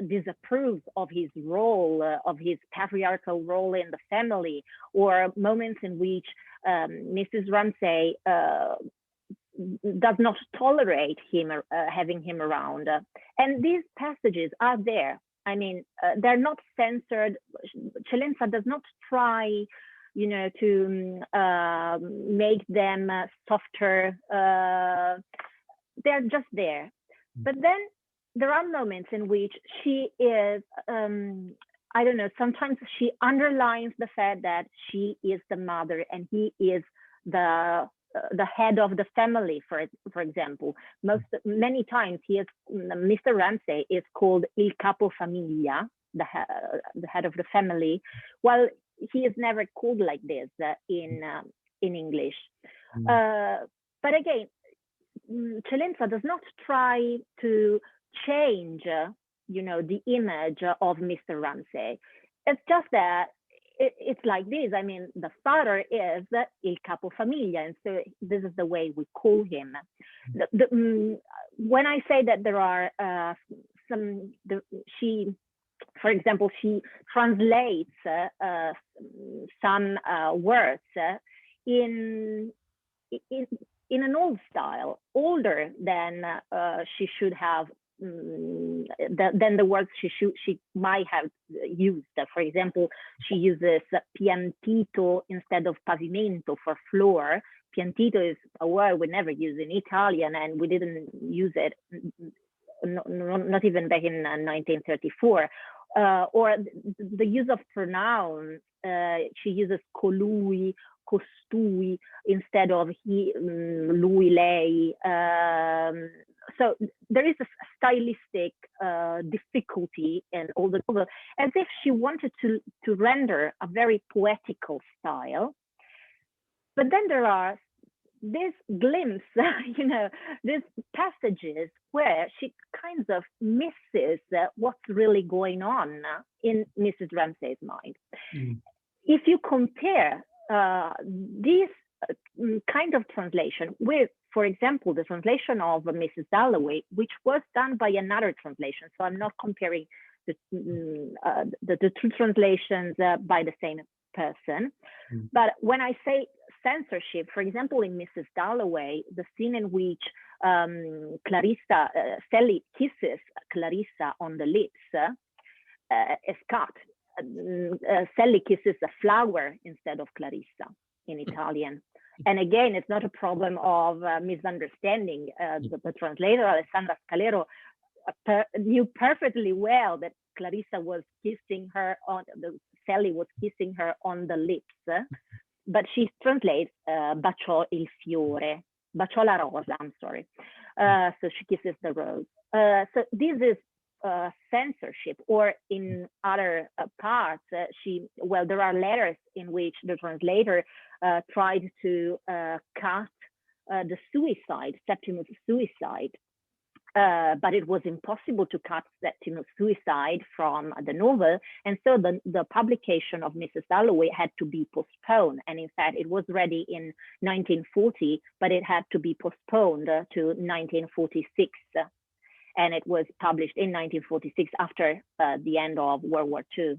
disapproves of his role, of his patriarchal role in the family, or moments in which Mrs. Ramsay does not tolerate him, having him around. And these passages are there. I mean, they're not censored. Celenza does not try, to make them softer. They're just there. But then there are moments in which she is, I don't know, sometimes she underlines the fact that she is the mother and he is the head of the family, for example. Many times Mr. Ramsay is called il capo famiglia, the head of the family, while he is never called like this in English. But again, Celenza does not try to change, the image of Mr. Ramsay. It's just that it's like this. I mean, the father is il capo famiglia, and so this is the way we call him. When I say that there are for example, she translates some words in an old style, older than she should have, than the words she might have used. For example, she uses piantito instead of pavimento for floor. Piantito is a word we never use in Italian, and we didn't use it, not even back in 1934. Or the use of pronouns, she uses colui, costui instead of he, lui, lei. So there is a stylistic difficulty in all the novel, as if she wanted to render a very poetical style. But then there are this glimpse, these passages where she kind of misses what's really going on in Mrs. Ramsay's mind. If you compare this kind of translation with, for example, the translation of Mrs. Dalloway, which was done by another translation, so I'm not comparing the two translations by the same person. But when I say censorship, for example, in Mrs. Dalloway, the scene in which Sally kisses Clarissa on the lips is cut. Sally kisses a flower instead of Clarissa in Italian. And again, it's not a problem of misunderstanding. The translator, Alessandra Scalero, knew perfectly well that Clarissa was kissing her on, Sally was kissing her on the lips. but she translates baciò il fiore, baciò la rosa, I'm sorry. So she kisses the rose. So this is censorship, or in other parts, there are letters in which the translator tried to cut the suicide, Septimus' suicide. But it was impossible to cut Septimus' suicide from the novel. And so the publication of Mrs. Dalloway had to be postponed. And in fact, it was ready in 1940, but it had to be postponed to 1946. And it was published in 1946 after the end of World War II.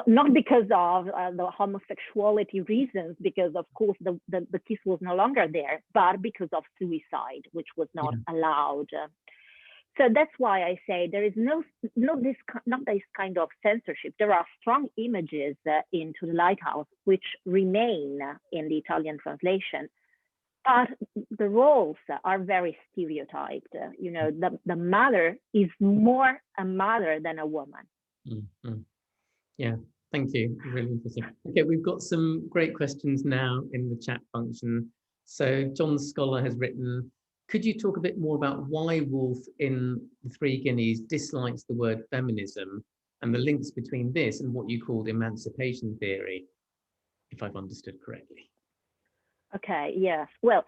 Not because of the homosexuality reasons, because of course the kiss was no longer there, but because of suicide, which was not allowed. So that's why I say there is not this kind of censorship. There are strong images into the Lighthouse which remain in the Italian translation, but the roles are very stereotyped. You know, the mother is more a mother than a woman. Mm-hmm. Yeah, thank you. Really interesting. Okay, we've got some great questions now in the chat function. So John Scholar has written, could you talk a bit more about why Woolf in The Three Guineas dislikes the word feminism and the links between this and what you called emancipation theory, if I've understood correctly? Okay, yes. Well,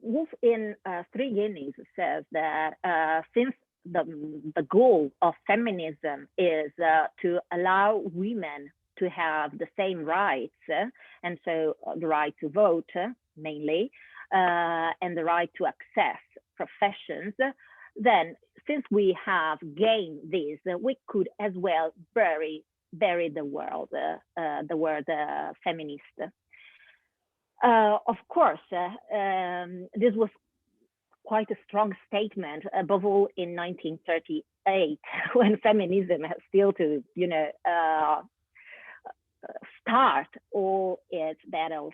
Woolf in Three Guineas says that since the goal of feminism is to allow women to have the same rights, and so the right to vote mainly, and the right to access professions, then since we have gained this, we could as well bury the word feminist. Of course, this was quite a strong statement, above all in 1938, when feminism has still to, start all its battles.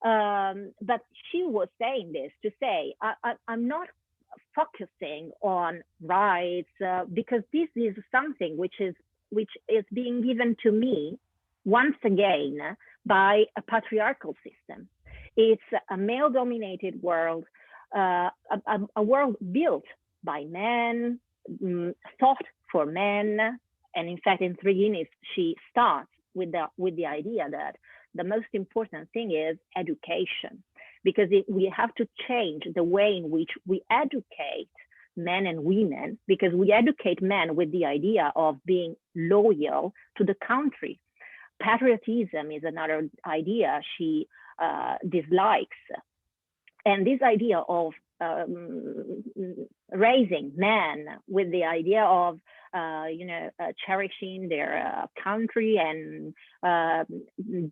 But she was saying this to say, I'm not focusing on rights because this is something which is being given to me once again by a patriarchal system. It's a male-dominated world. A world built by men, thought for men, and in fact, in Three Guineas, she starts with the idea that the most important thing is education, because we have to change the way in which we educate men and women, because we educate men with the idea of being loyal to the country. Patriotism is another idea she dislikes. And this idea of raising men with the idea of, cherishing their country and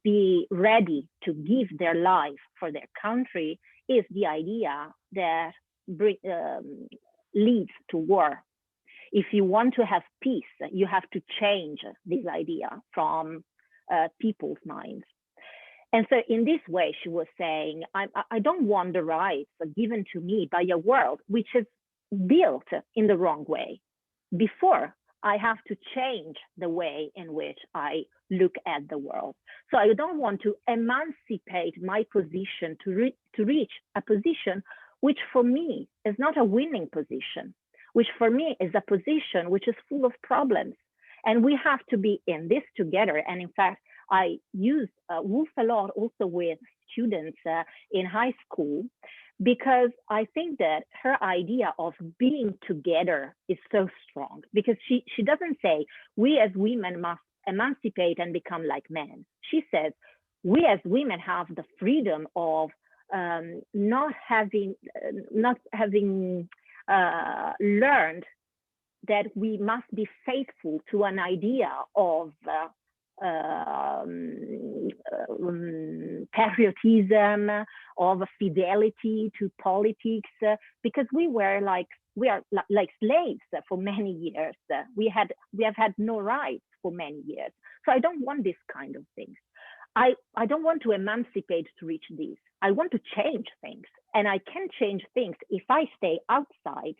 be ready to give their life for their country is the idea that leads to war. If you want to have peace, you have to change this idea from people's minds. And so in this way, she was saying, I don't want the rights given to me by a world which is built in the wrong way. Before, I have to change the way in which I look at the world. So I don't want to emancipate my position to reach a position which for me is not a winning position, which for me is a position which is full of problems. And we have to be in this together. And in fact, I use Woolf a lot also with students in high school, because I think that her idea of being together is so strong, because she doesn't say we as women must emancipate and become like men. She says we as women have the freedom of not having learned that we must be faithful to an idea of patriotism, of fidelity to politics, because we are like slaves for many years. We have had no rights for many years. So I don't want this kind of things. I don't want to emancipate to reach this. I want to change things, and I can change things if I stay outside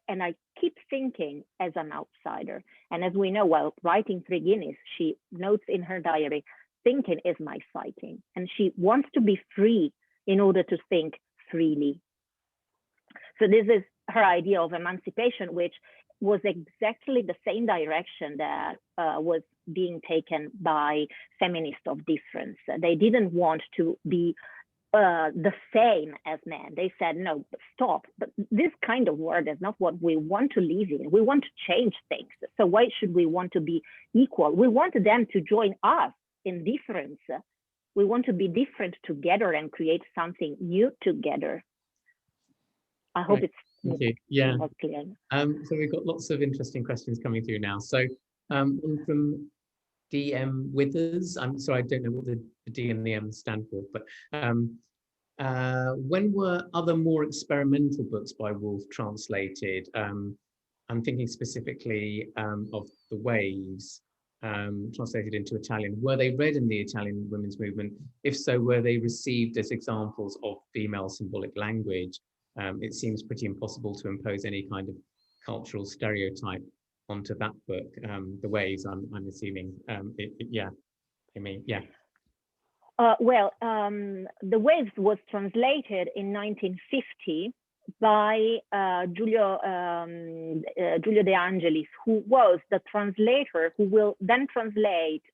and I keep thinking as an outsider. And as we know, while writing Three Guineas, she notes in her diary, thinking is my fighting. And she wants to be free in order to think freely. So this is her idea of emancipation, which was exactly the same direction that was being taken by feminists of difference. They didn't want to be the same as men. They said, no, stop. But this kind of world is not what we want to live in. We want to change things. So why should we want to be equal? We want them to join us in difference. We want to be different together and create something new together. I hope it's yeah. clear. So we've got lots of interesting questions coming through now. So one from DM Withers. I'm sorry, I don't know what the D and the M stand for, but when were other more experimental books by Woolf translated? I'm thinking specifically of The Waves, translated into Italian. Were they read in the Italian women's movement? If so, were they received as examples of female symbolic language? It seems pretty impossible to impose any kind of cultural stereotype onto that book. The Waves, I'm assuming. Yeah, I mean, yeah. The Waves was translated in 1950 by Giulio De Angelis, who was the translator who will then translate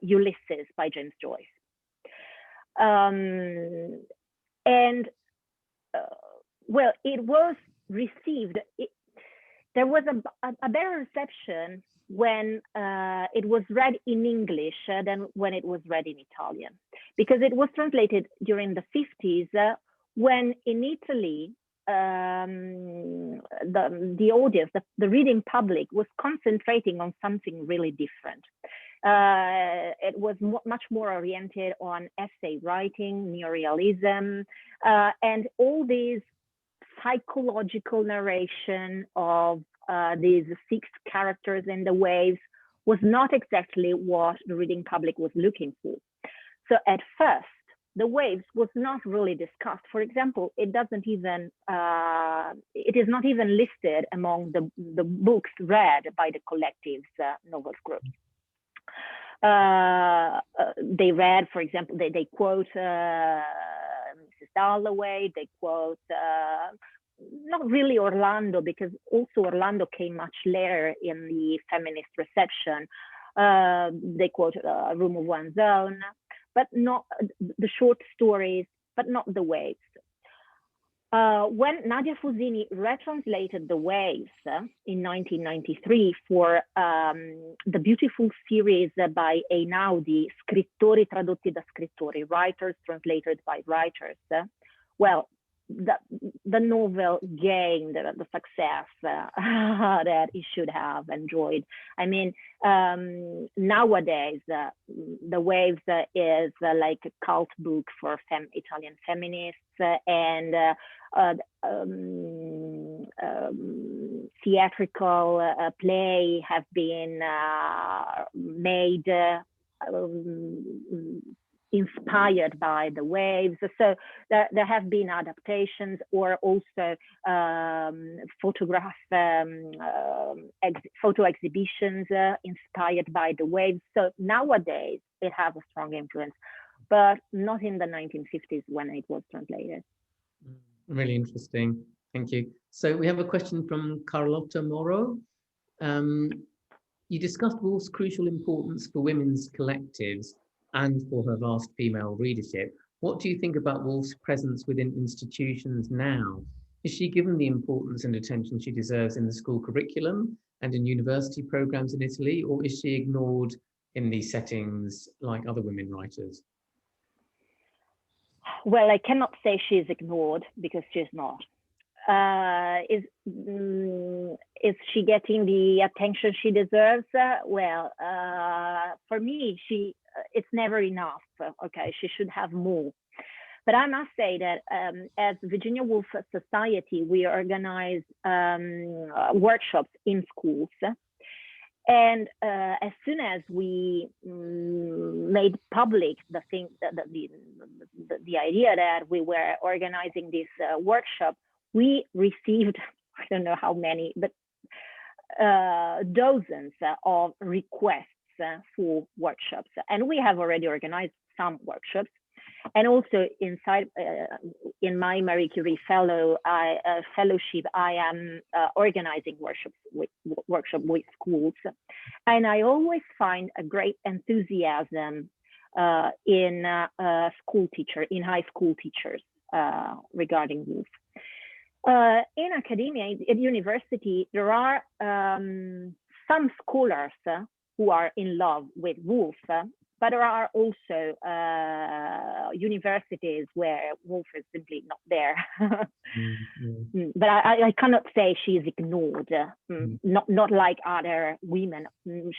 Ulysses by James Joyce. It was received. There was a better reception when it was read in English than when it was read in Italian, because it was translated during the 50s when in Italy the audience, the reading public, was concentrating on something really different. It was much more oriented on essay writing, neorealism, and all these psychological narration of these 6 characters in the waves was not exactly what the reading public was looking for. So at first, the waves was not really discussed. For example, it doesn't even, it is not even listed among the books read by the collective's novels group. They read, for example, they quote Mrs. Dalloway, they quote, not really Orlando, because also Orlando came much later in the feminist reception. They quote Room of One's Own, but not the short stories, but not the waves. When Nadia Fusini retranslated The Waves in 1993 for the beautiful series by Einaudi, Scrittori tradotti da scrittori, writers translated by writers, well, the novel gained the success that it should have enjoyed. I mean, nowadays, The Waves is like a cult book for Italian feminists, and theatrical play have been made inspired by The Waves. So there have been adaptations, or also photo exhibitions inspired by The Waves. So nowadays it has a strong influence, but not in the 1950s when it was translated. Really interesting. Thank you. So we have a question from Carlotta Moro. You discussed Woolf's crucial importance for women's collectives and for her vast female readership. What do you think about Woolf's presence within institutions now? Is she given the importance and attention she deserves in the school curriculum and in university programs in Italy, or is she ignored in these settings like other women writers? Well, I cannot say she's ignored, because she's not. Is she getting the attention she deserves? Well, for me, it's never enough. Okay, she should have more. But I must say that as Virginia Woolf Society, we organize workshops in schools. And as soon as we made public the idea that we were organizing this workshop, we received, I don't know how many, but dozens of requests for workshops. And we have already organized some workshops. And also inside, in my Marie Curie fellowship, I am organizing workshops with schools. And I always find a great enthusiasm in high school teachers regarding Woolf. In academia, at university, there are some scholars who are in love with Woolf, but there are also universities where Woolf is simply not there. But I cannot say she is ignored, not like other women.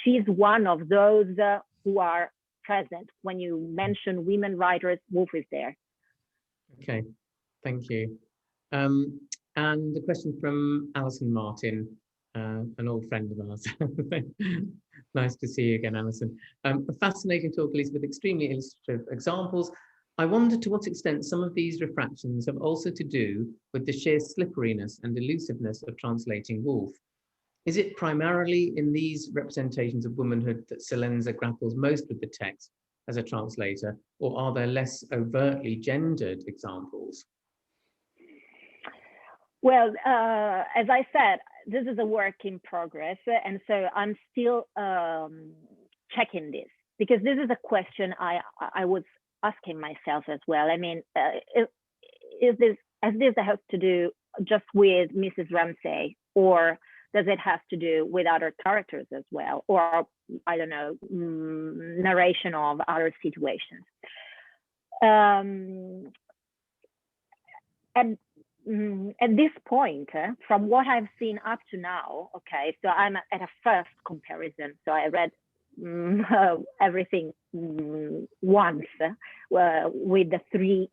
She's one of those who are present. When you mention women writers, Woolf is there. Okay, thank you. And the question from Alison Martin, an old friend of ours. Nice to see you again, Alison. A fascinating talk, Elisa, with extremely illustrative examples. I wonder to what extent some of these refractions have also to do with the sheer slipperiness and elusiveness of translating Woolf. Is it primarily in these representations of womanhood that Celenza grapples most with the text as a translator, or are there less overtly gendered examples? Well, as I said, this is a work in progress, and so I'm still checking this, because this is a question I was asking myself as well. I mean, has this has to do just with Mrs. Ramsay, or does it have to do with other characters as well, or I don't know, narration of other situations? And at this point, from what I've seen up to now, okay, so I'm at a first comparison. So I read everything once with the three,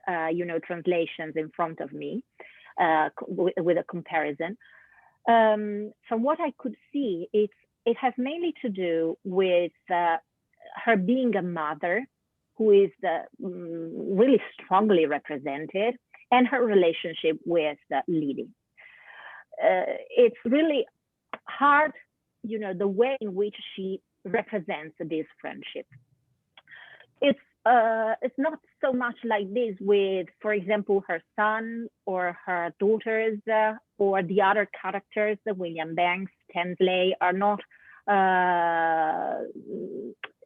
translations in front of me with a comparison. From what I could see, it has mainly to do with her being a mother who is really strongly represented, and her relationship with Lydie. It's really hard, the way in which she represents this friendship. It's not so much like this with, for example, her son or her daughters or the other characters, William Banks, Tensley, are not,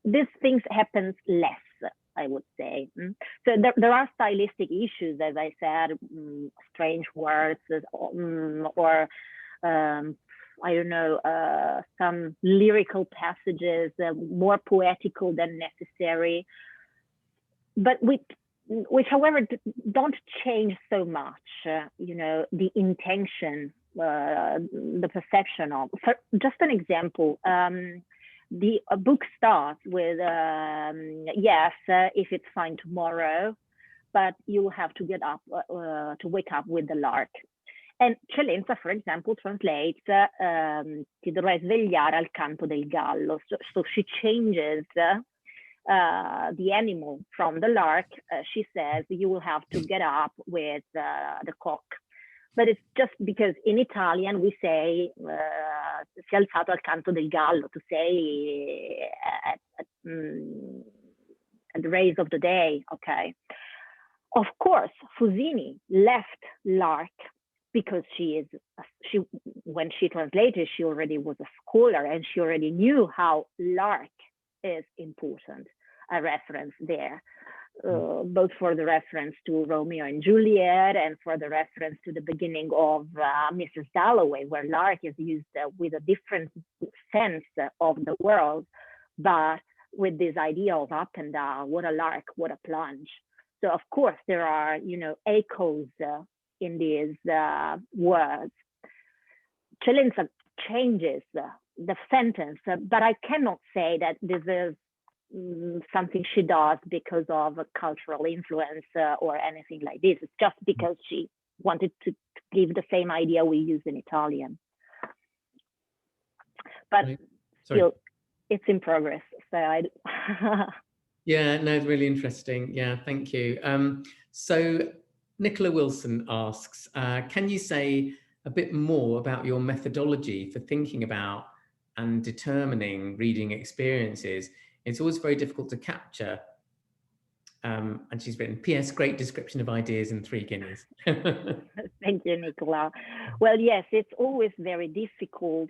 these things happens less, I would say. So there are stylistic issues, as I said, strange words, or I don't know, some lyrical passages, more poetical than necessary, but which however don't change so much, the intention, the perception of. For just an example, the book starts with, yes, if it's fine tomorrow, but you have to get up, to wake up with the lark. And Celenza, for example, translates, ti dovrai svegliare al canto del gallo. So she changes the animal from the lark. She says, you will have to get up with the cock. But it's just because in Italian we say si è alzato al canto del gallo, to say at the raise of the day, okay? Of course, Fusini left lark because when she translated, she already was a scholar and she already knew how lark is important, a reference there. Both for the reference to Romeo and Juliet and for the reference to the beginning of Mrs. Dalloway, where lark is used with a different sense of the world, but with this idea of up and down, what a lark, what a plunge. So of course there are, echoes in these words. Celenza changes the sentence, but I cannot say that this is something she does because of a cultural influence or anything like this. It's just because she wanted to give the same idea we use in Italian. But still, it's in progress. So yeah, no, really interesting. Yeah, thank you. So Nicola Wilson asks, can you say a bit more about your methodology for thinking about and determining reading experiences, it's always very difficult to capture. And she's written, P.S. Great description of ideas in 3 guineas. Thank you, Nicola. Well, yes, it's always very difficult.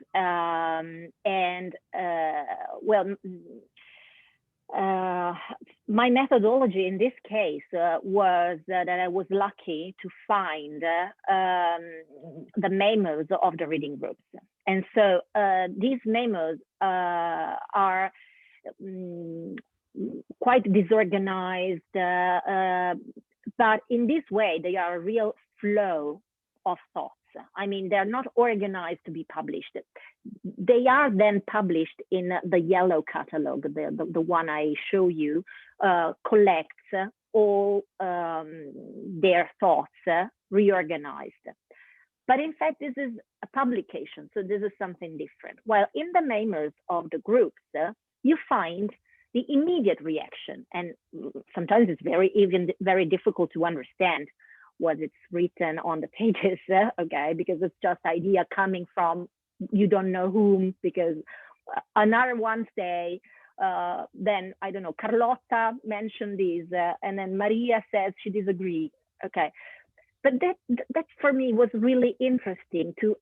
My methodology in this case was that I was lucky to find the memos of the reading groups. And so these memos are quite disorganized, but in this way, they are a real flow of thoughts. I mean, they're not organized to be published. They are then published in the yellow catalog, the one I show you, collects all their thoughts reorganized. But in fact, this is a publication, so this is something different. While in the memos of the groups, you find the immediate reaction, and sometimes it's very difficult to understand what it's written on the pages, okay, because it's just idea coming from you don't know whom, because another one say, then I don't know, Carlotta mentioned this, and then Maria says she disagrees, okay. But that for me was really interesting to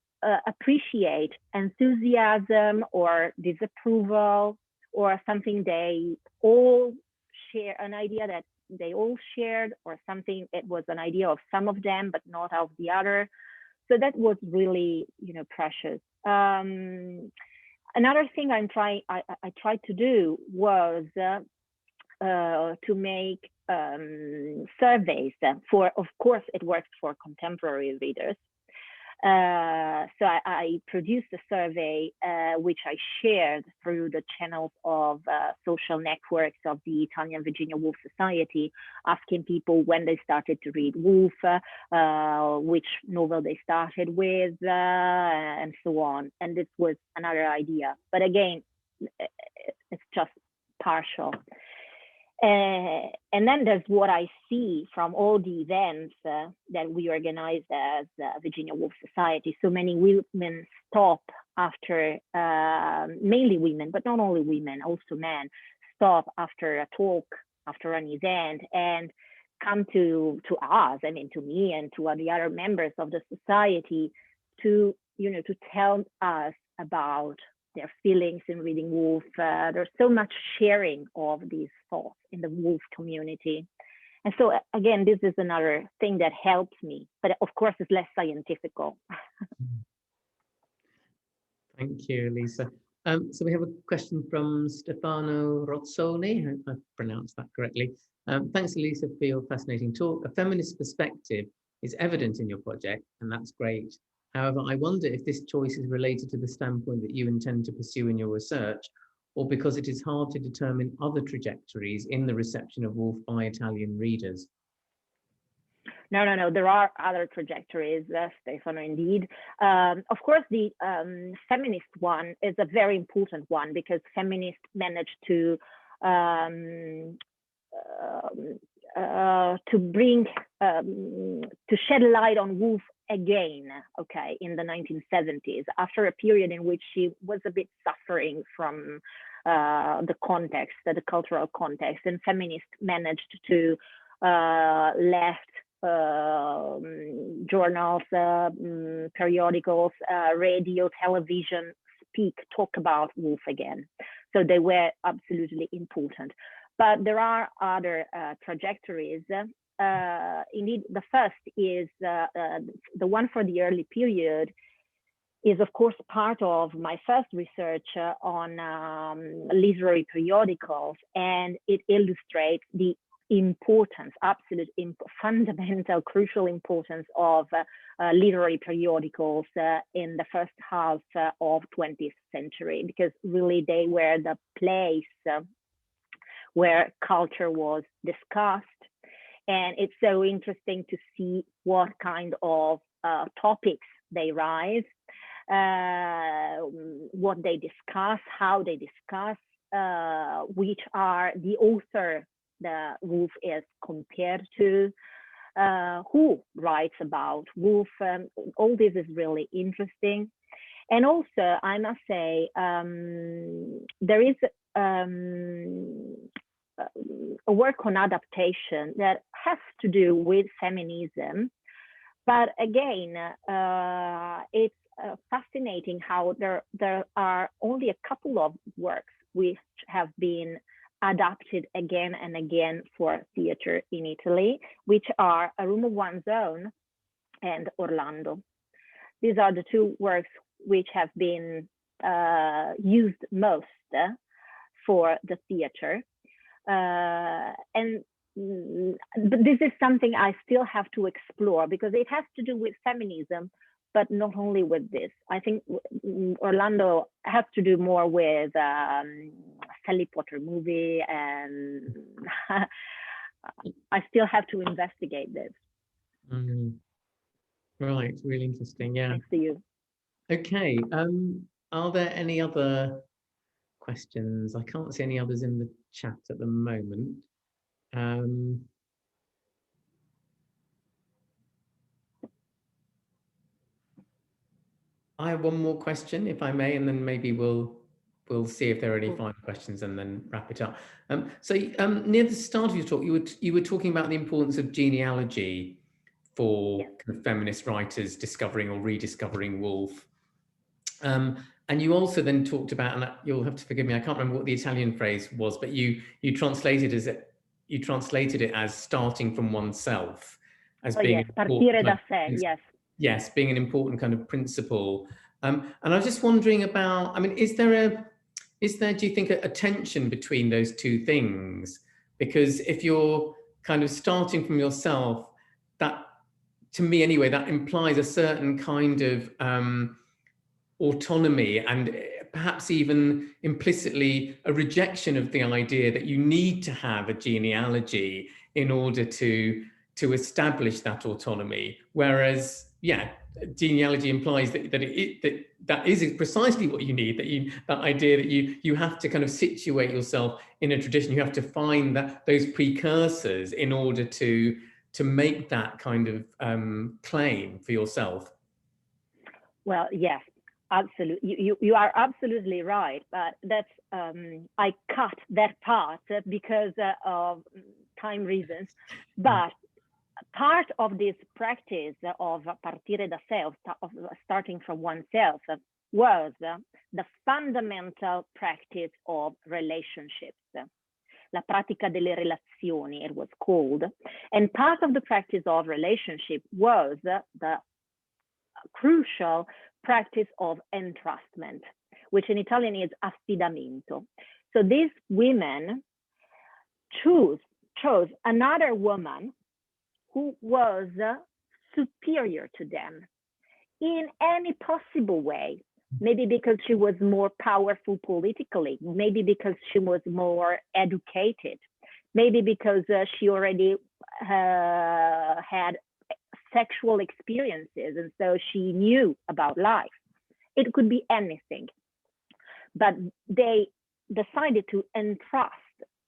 appreciate enthusiasm or disapproval, or something they all share, an idea that they all shared, or something it was an idea of some of them but not of the other. So that was really, you know, precious. Another thing I tried to do was to make surveys for, of course, it works for contemporary readers. So I produced a survey which I shared through the channels of social networks of the Italian Virginia Woolf Society, asking people when they started to read Woolf, which novel they started with, and so on. And this was another idea. But again, it's just partial. And then there's what I see from all the events that we organized as Virginia Woolf Society. So many women stop after, mainly women, but not only women, also men, stop after a talk, after an event, and come to us, I mean, to me and to the other members of the society to, you know, to tell us about their feelings in reading Woolf. There's so much sharing of these thoughts in the Woolf community. And so again, this is another thing that helps me, but of course it's less scientific. Thank you, Elisa. So we have a question from Stefano Rozzoni. I hope I pronounced that correctly. Thanks, Elisa, for your fascinating talk. A feminist perspective is evident in your project, and that's great. However, I wonder if this choice is related to the standpoint that you intend to pursue in your research, or because it is hard to determine other trajectories in the reception of Woolf by Italian readers. No, there are other trajectories, Stefano, indeed. Of course, the feminist one is a very important one, because feminists managed to bring, to shed light on Woolf again, okay, in the 1970s, after a period in which she was a bit suffering from the context, the cultural context, and feminists managed to left journals, periodicals, radio, television, talk about Woolf again. So they were absolutely important. But there are other trajectories. Indeed, the first is the one for the early period is, of course, part of my first research on literary periodicals, and it illustrates the importance, fundamental, crucial importance of literary periodicals in the first half of 20th century, because really they were the place where culture was discussed. And it's so interesting to see what kind of topics they rise, what they discuss, how they discuss, which are the author the Woolf is compared to, who writes about Woolf. All this is really interesting. And also, I must say, there is a work on adaptation that has to do with feminism. But again, it's fascinating how there are only a couple of works which have been adapted again and again for theater in Italy, which are A Room of One's Own and Orlando. These are the two works which have been used most for the theater. But this is something I still have to explore, because it has to do with feminism, but not only with this. I think Orlando has to do more with Sally Potter movie, and I still have to investigate this. Right, really interesting. Yeah. Thanks to you. Okay. Are there any other questions? I can't see any others in the chat at the moment. I have one more question, if I may, and then maybe we'll see if there are any final questions and then wrap it up. So near the start of your talk, you were talking about the importance of genealogy for kind of feminist writers discovering or rediscovering Woolf. And you also then talked about, and you'll have to forgive me, I can't remember what the Italian phrase was, but you translated it as starting from oneself, as being yes, partire da sé, yes. Yes, being an important kind of principle. And I was just wondering about, I mean, is there, do you think, a tension between those two things? Because if you're kind of starting from yourself, that, to me anyway, that implies a certain kind of autonomy, and perhaps even implicitly a rejection of the idea that you need to have a genealogy in order to establish that autonomy. Whereas, yeah, genealogy implies that is precisely what you need, that idea that you have to kind of situate yourself in a tradition. You have to find those precursors in order to make that kind of claim for yourself. Well, yes, absolutely. You are absolutely right. But that's I cut that part because of time reasons. But part of this practice of partire da sé, of starting from oneself, was the fundamental practice of relationships. La pratica delle relazioni, it was called. And part of the practice of relationship was the crucial practice of entrustment, which in Italian is affidamento. So these women chose another woman who was superior to them in any possible way. Maybe because she was more powerful politically, maybe because she was more educated, maybe because she already had sexual experiences, and so she knew about life. It could be anything. But they decided to entrust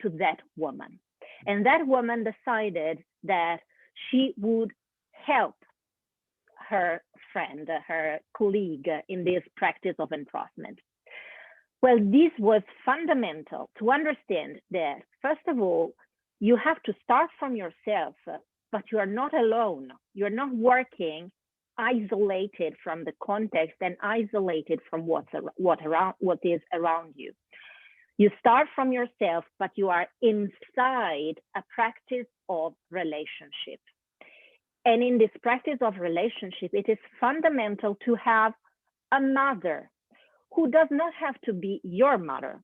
to that woman. And that woman decided that she would help her friend, her colleague in this practice of entrustment. Well, this was fundamental to understand that, first of all, you have to start from yourself, but you are not alone. You're not working isolated from the context and isolated from what is around you. You start from yourself, but you are inside a practice of relationship. And in this practice of relationship, it is fundamental to have a mother who does not have to be your mother.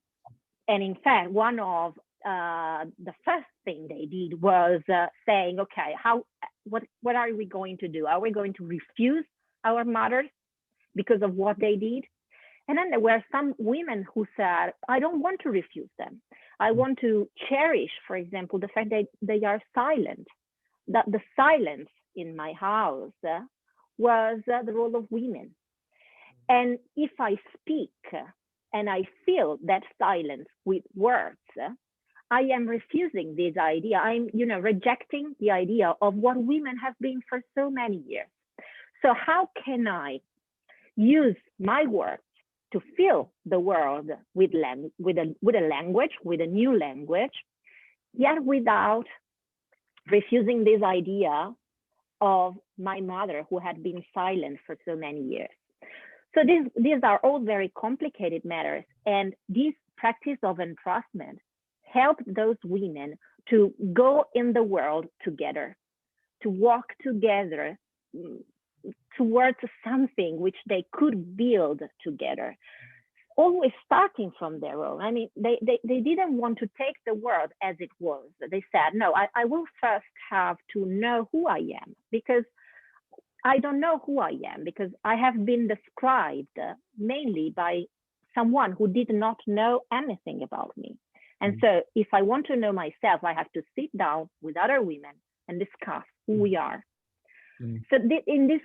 And in fact, one of the first thing they did was saying, okay, what are we going to do? Are we going to refuse our mothers because of what they did? And then there were some women who said, I don't want to refuse them. I want to cherish, for example, the fact that they are silent, that the silence in my house was the role of women. And if I speak and I fill that silence with words, I am refusing this idea. I'm, rejecting the idea of what women have been for so many years. So how can I use my words to fill the world with a language, with a new language, yet without refusing this idea of my mother who had been silent for so many years. So these are all very complicated matters, and this practice of entrustment helped those women to go in the world together, to walk together towards something which they could build together, always starting from their own. I mean, they didn't want to take the world as it was. They said, no, I will first have to know who I am, because I don't know who I am, because I have been described mainly by someone who did not know anything about me. And so if I want to know myself, I have to sit down with other women and discuss who we are. So in this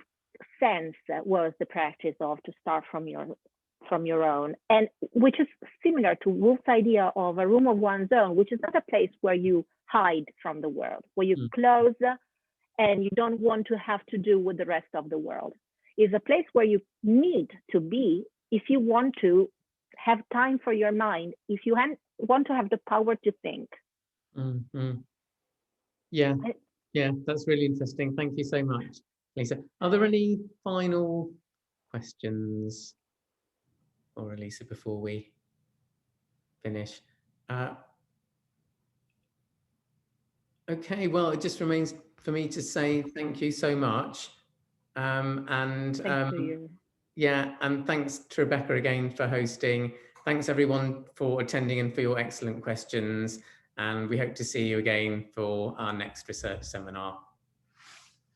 sense was the practice of to start from your own, and which is similar to Woolf's idea of a room of one's own, which is not a place where you hide from the world, where you close and you don't want to have to do with the rest of the world. It's a place where you need to be if you want to have time for your mind, if you want to have the power to think. Yeah, that's really interesting. Thank you so much, Lisa. Are there any final questions for Elisa before we finish? Okay, well, it just remains for me to say thank you so much. And yeah, and thanks to Rebecca again for hosting. Thanks everyone for attending and for your excellent questions. And we hope to see you again for our next research seminar.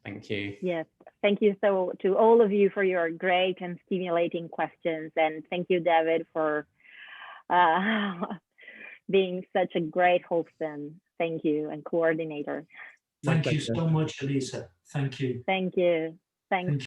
Thank you. Yes, thank you so to all of you for your great and stimulating questions. And thank you, David, for being such a great host. And thank you, and coordinator. Thank you so much, Elisa. Thank you. Thank you. Thanks.